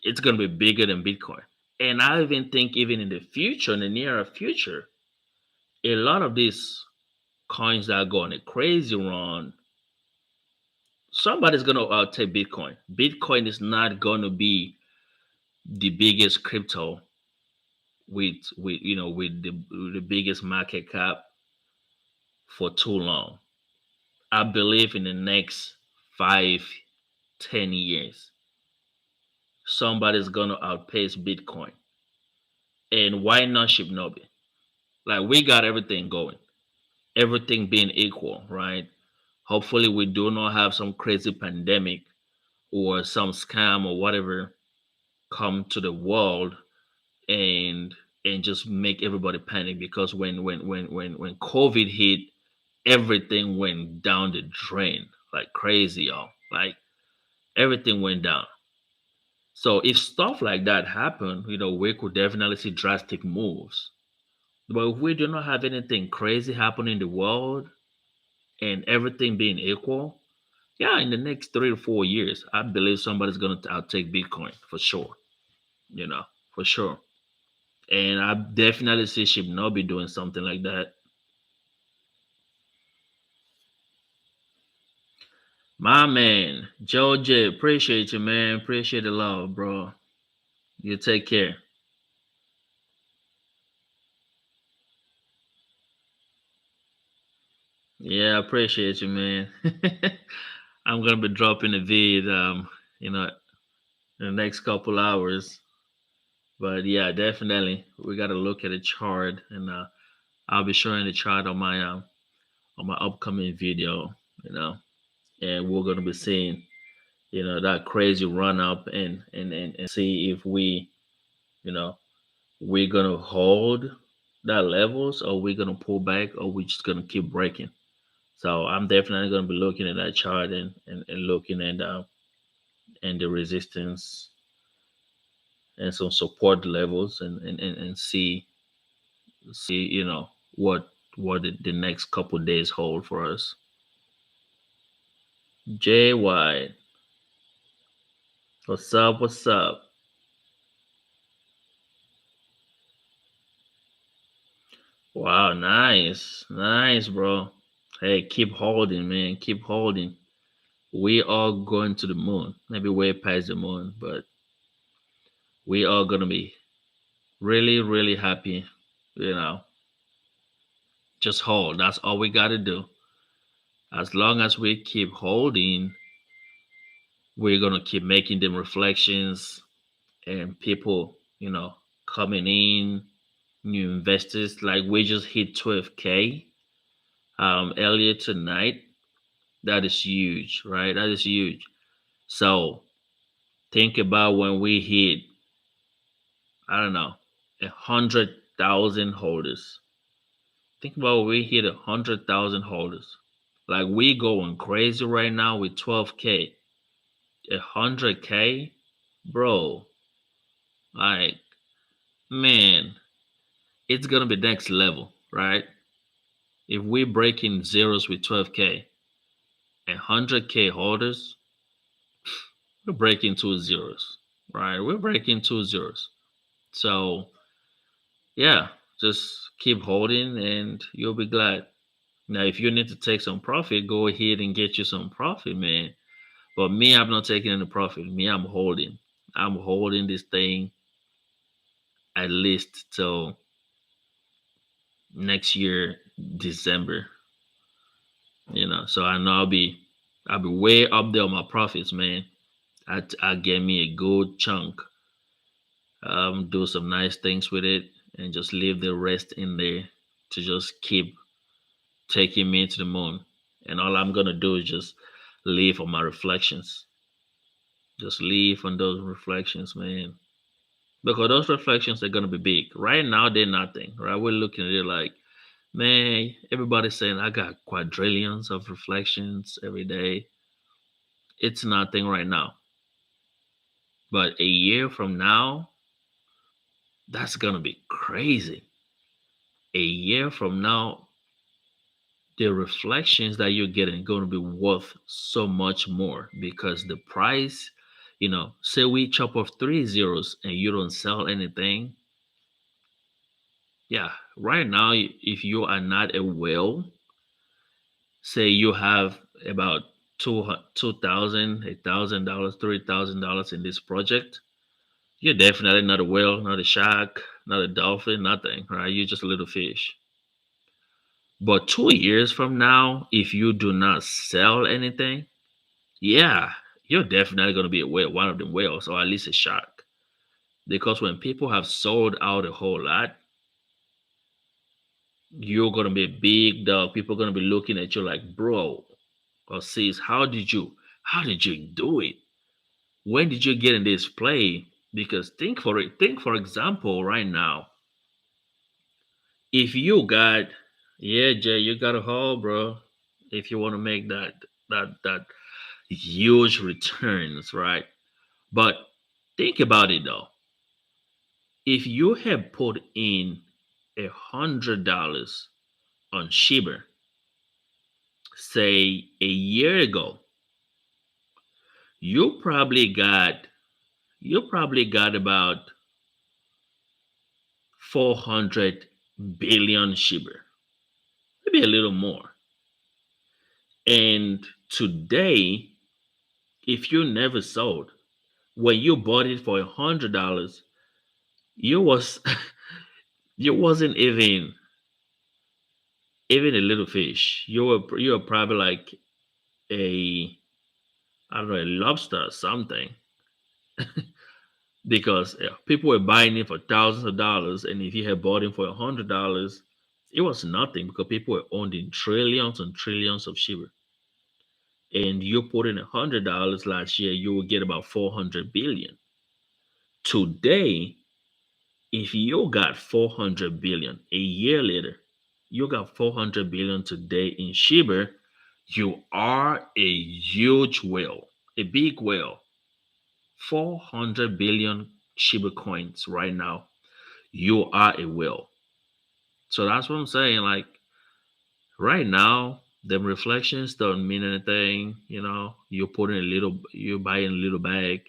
it's gonna be bigger than Bitcoin. And I even think even in the future, in the nearer future, a lot of these coins that are going a crazy run, somebody's gonna take Bitcoin. Bitcoin is not gonna be the biggest crypto with the biggest market cap for too long. I believe in the next 5, 10 years, somebody's gonna outpace Bitcoin. And why not Shibnobi? Like, we got everything going, everything being equal, right? Hopefully, we do not have some crazy pandemic or some scam or whatever come to the world and just make everybody panic, because when COVID hit, everything went down the drain like crazy, y'all. Like, everything went down. So if stuff like that happen, we could definitely see drastic moves. But if we do not have anything crazy happen in the world and everything being equal, yeah, in the next 3 to 4 years, I believe somebody's gonna outtake Bitcoin for sure. You know, for sure. And I definitely see Shibnobi doing something like that. My man, Joe, appreciate you, man. Appreciate the love, bro. You take care. Yeah, I appreciate you, man. I'm gonna be dropping a vid, you know, in the next couple hours. But yeah, definitely, we gotta look at the chart, and I'll be showing the chart on my upcoming video. You know, and we're gonna be seeing that crazy run up, and see if you know we're gonna hold that levels, or we're gonna pull back, or we're just gonna keep breaking. So I'm definitely gonna be looking at that chart, and looking at and the resistance and some support levels, and see what the next couple days hold for us. JY, what's up? What's up? Wow, nice, nice, bro. Hey, keep holding, man. Keep holding. We are going to the moon. Maybe way past the moon, but we are gonna be really, really happy. You know, just hold. That's all we gotta do. As long as we keep holding, we're gonna keep making them reflections, and people, coming in, new investors. Like, we just hit 12K earlier tonight. That is huge, right? That is huge. So think about when we hit, I don't know, 100,000 holders. Think about when we hit 100,000 holders. Like, we going crazy right now with 12K, 100K, bro. Like, man, it's gonna be next level, right? If we break in zeros with 12K, 100K holders, we're breaking two zeros, right? We're breaking two zeros. So yeah, just keep holding and you'll be glad. Now, if you need to take some profit, go ahead and get you some profit, man. But me, I'm not taking any profit. Me, I'm holding. I'm holding this thing at least till next year, December. So I know I'll be way up there on my profits, man. I get me a good chunk. Do some nice things with it, and just leave the rest in there to just keep taking me to the moon. And all I'm gonna do is just leave on my reflections. Just leave on those reflections, man. Because those reflections are gonna be big. Right now they're nothing. Right? We're looking at it like, man, everybody's saying I got quadrillions of reflections every day. It's nothing right now. But a year from now, that's gonna be crazy. A year from now, the reflections that you're getting going to be worth so much more because the price, say we chop off three zeros and you don't sell anything. Yeah, right now, if you are not a whale, say you have about $2,000, $1,000, $3,000 in this project, you're definitely not a whale, not a shark, not a dolphin, nothing, right? You're just a little fish. But 2 years from now, if you do not sell anything, yeah, you're definitely going to be a whale, one of the whales, or at least a shark. Because when people have sold out a whole lot, you're going to be a big dog. People are going to be looking at you like, bro, or sis, how did you do it? When did you get in this play? Because think for example, right now, if you got, yeah, Jay, you got a haul, bro. If you want to make that huge returns, right? But think about it though. If you had put in $100 on Shiba, say a year ago, you probably got you probably got about 400 billion Shiba, maybe a little more. And today, if you never sold, when you bought it for $100, you was you wasn't even a little fish. You were probably like a, I don't know, a lobster or something, because people were buying it for thousands of dollars, and if you had bought it for $100, it was nothing because people were owning trillions and trillions of Shiba. And you put in $100 last year, you will get about 400 billion. Today, if you got 400 billion a year later, you got 400 billion today in Shiba, you are a huge whale, a big whale. 400 billion Shiba coins right now. You are a whale. So that's what I'm saying. Like right now, the reflections don't mean anything. You're buying a little bag.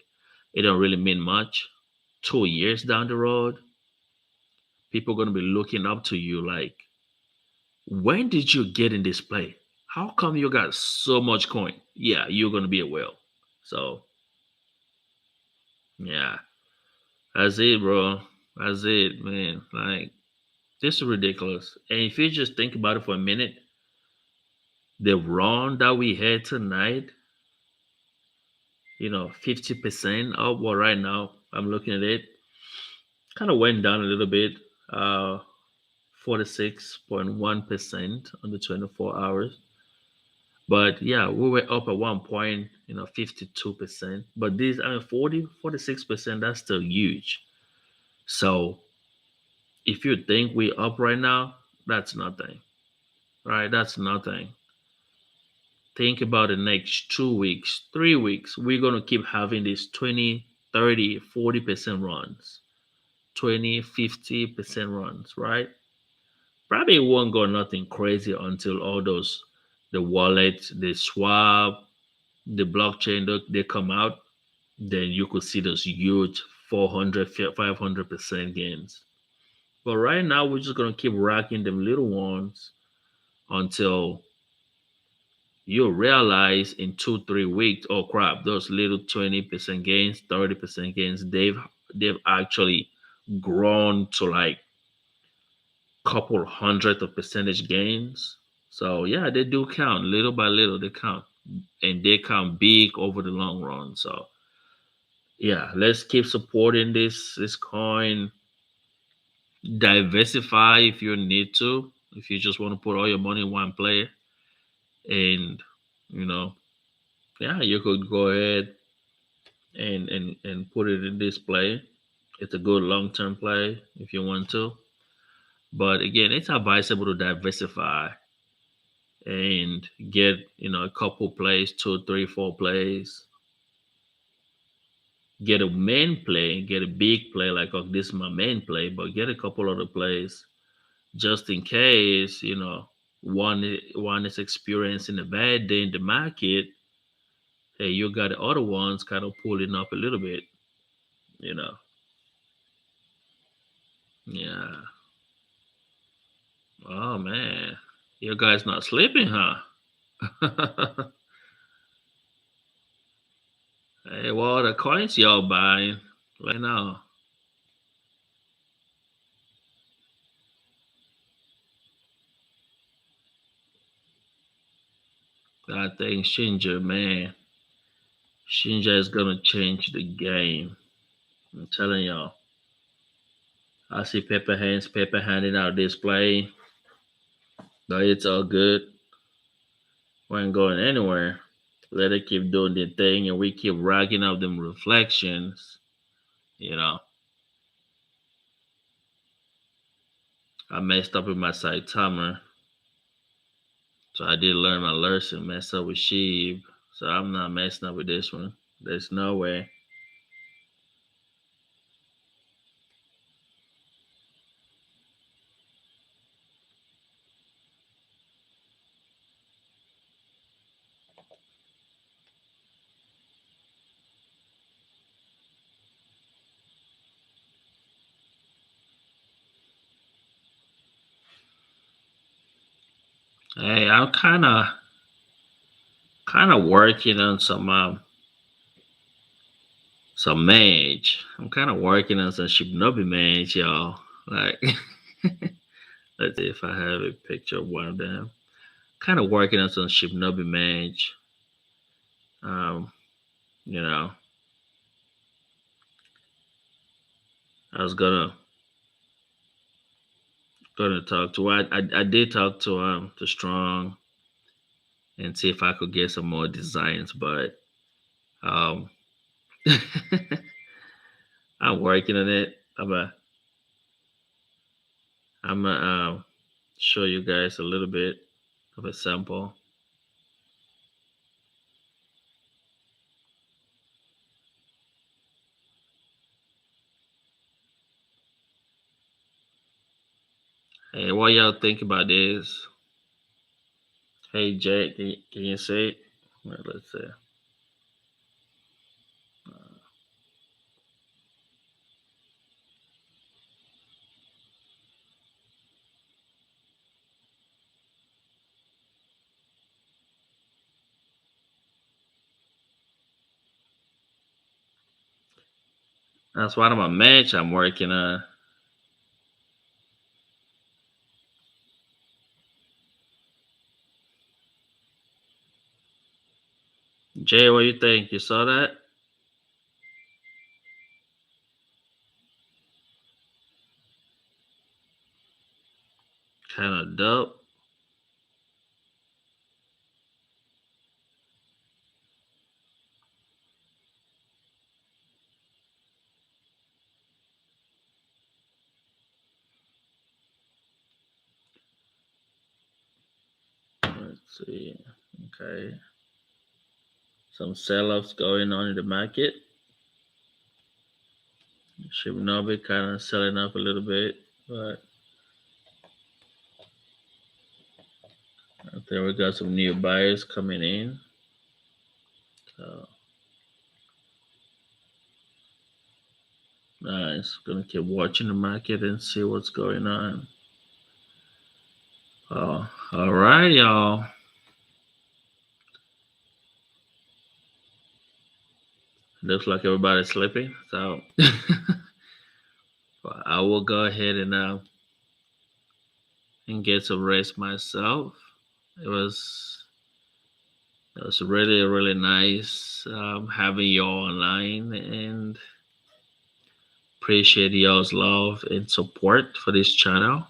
It don't really mean much. 2 years down the road, people are gonna be looking up to you like, when did you get in this play? How come you got so much coin? Yeah, you're gonna be a whale. So yeah, that's it, bro. That's it, man. Like this is ridiculous. And if you just think about it for a minute, the run that we had tonight, 50% up. Well, right now I'm looking at it, kind of went down a little bit. 46.1% on the 24 hours. But yeah, we were up at one point, 52%. But these, I mean, 46%, that's still huge. So if you think we're up right now, that's nothing, right? That's nothing. Think about the next 2 weeks, 3 weeks. We're going to keep having these 20, 30, 40% runs, 20, 50% runs, right? Probably won't go nothing crazy until all those, the wallet, the swap, the blockchain, they come out. then you could see those huge 400, 500% gains. But right now, we're just gonna keep racking them little ones until you realize in 2, 3 weeks, oh crap, those little 20% gains, 30% gains, they've actually grown to like couple hundred of percentage gains. So yeah, they do count little by little. They count, and they count big over the long run. So yeah, let's keep supporting this coin. Diversify if you need to. If you just want to put all your money in one player, and you know, yeah, you could go ahead and put it in this play. It's a good long term play if you want to. But again, it's advisable to diversify and get a couple plays, 2, 3, 4 plays. Get a main play, get a big play like, oh, this is my main play, but get a couple other plays just in case one is experiencing a bad day in the market. Hey, you got the other ones kind of pulling up a little bit. You know, yeah. Oh man, you guys not sleeping, huh? Hey, what the coins y'all buying? Let me know. I think Shinja, man, Shinja is gonna change the game. I'm telling y'all. I see Pepper handing out this play, but it's all good. We ain't going anywhere. Let it keep doing the thing, and we keep racking up them reflections. You know, I messed up with my Saitama, so I did learn my lesson. Mess up with Sheeb, so I'm not messing up with this one. There's no way. Hey, I'm kind of working on some mage. I'm kind of working on some shibnobi mage, y'all. Like, let's see if I have a picture of one of them. Kind of working on some shibnobi mage. Um, you know, I was gonna talk to. I did talk to Strong and see if I could get some more designs, but um, I'm working on it. I'm gonna show you guys a little bit of a sample. Hey, what y'all think about this? Hey, Jake, can you see it? Well, let's see. That's one of my match I'm working on. Jay, what you think? You saw that? Kind of dope. Let's see. Okay. Some sell-offs going on in the market. Shibnobi kind of selling up a little bit, but I think we got some new buyers coming in. So Nice. Gonna keep watching the market and see what's going on. Oh, all right, y'all. Looks like everybody's sleeping, so well, I will go ahead and get some rest myself. It was it was really nice having you all online, and appreciate y'all's love and support for this channel.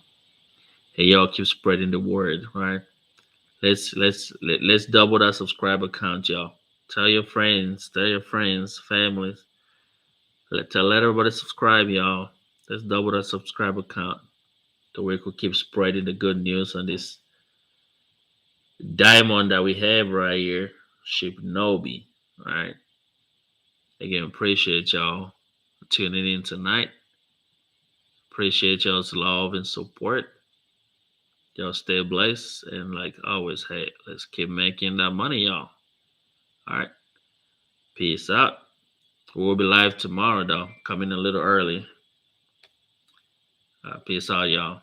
And y'all keep spreading the word, right? Let's double that subscriber count, y'all. Tell your friends, families. Let everybody subscribe, y'all. Let's double that subscriber count. The way we could keep spreading the good news on this diamond that we have right here, shibnobi. All right. Again, appreciate y'all tuning in tonight. Appreciate y'all's love and support. Y'all stay blessed, and like always, hey, let's keep making that money, y'all. All right. Peace out. We'll be live tomorrow, though, coming a little early. Peace out, y'all.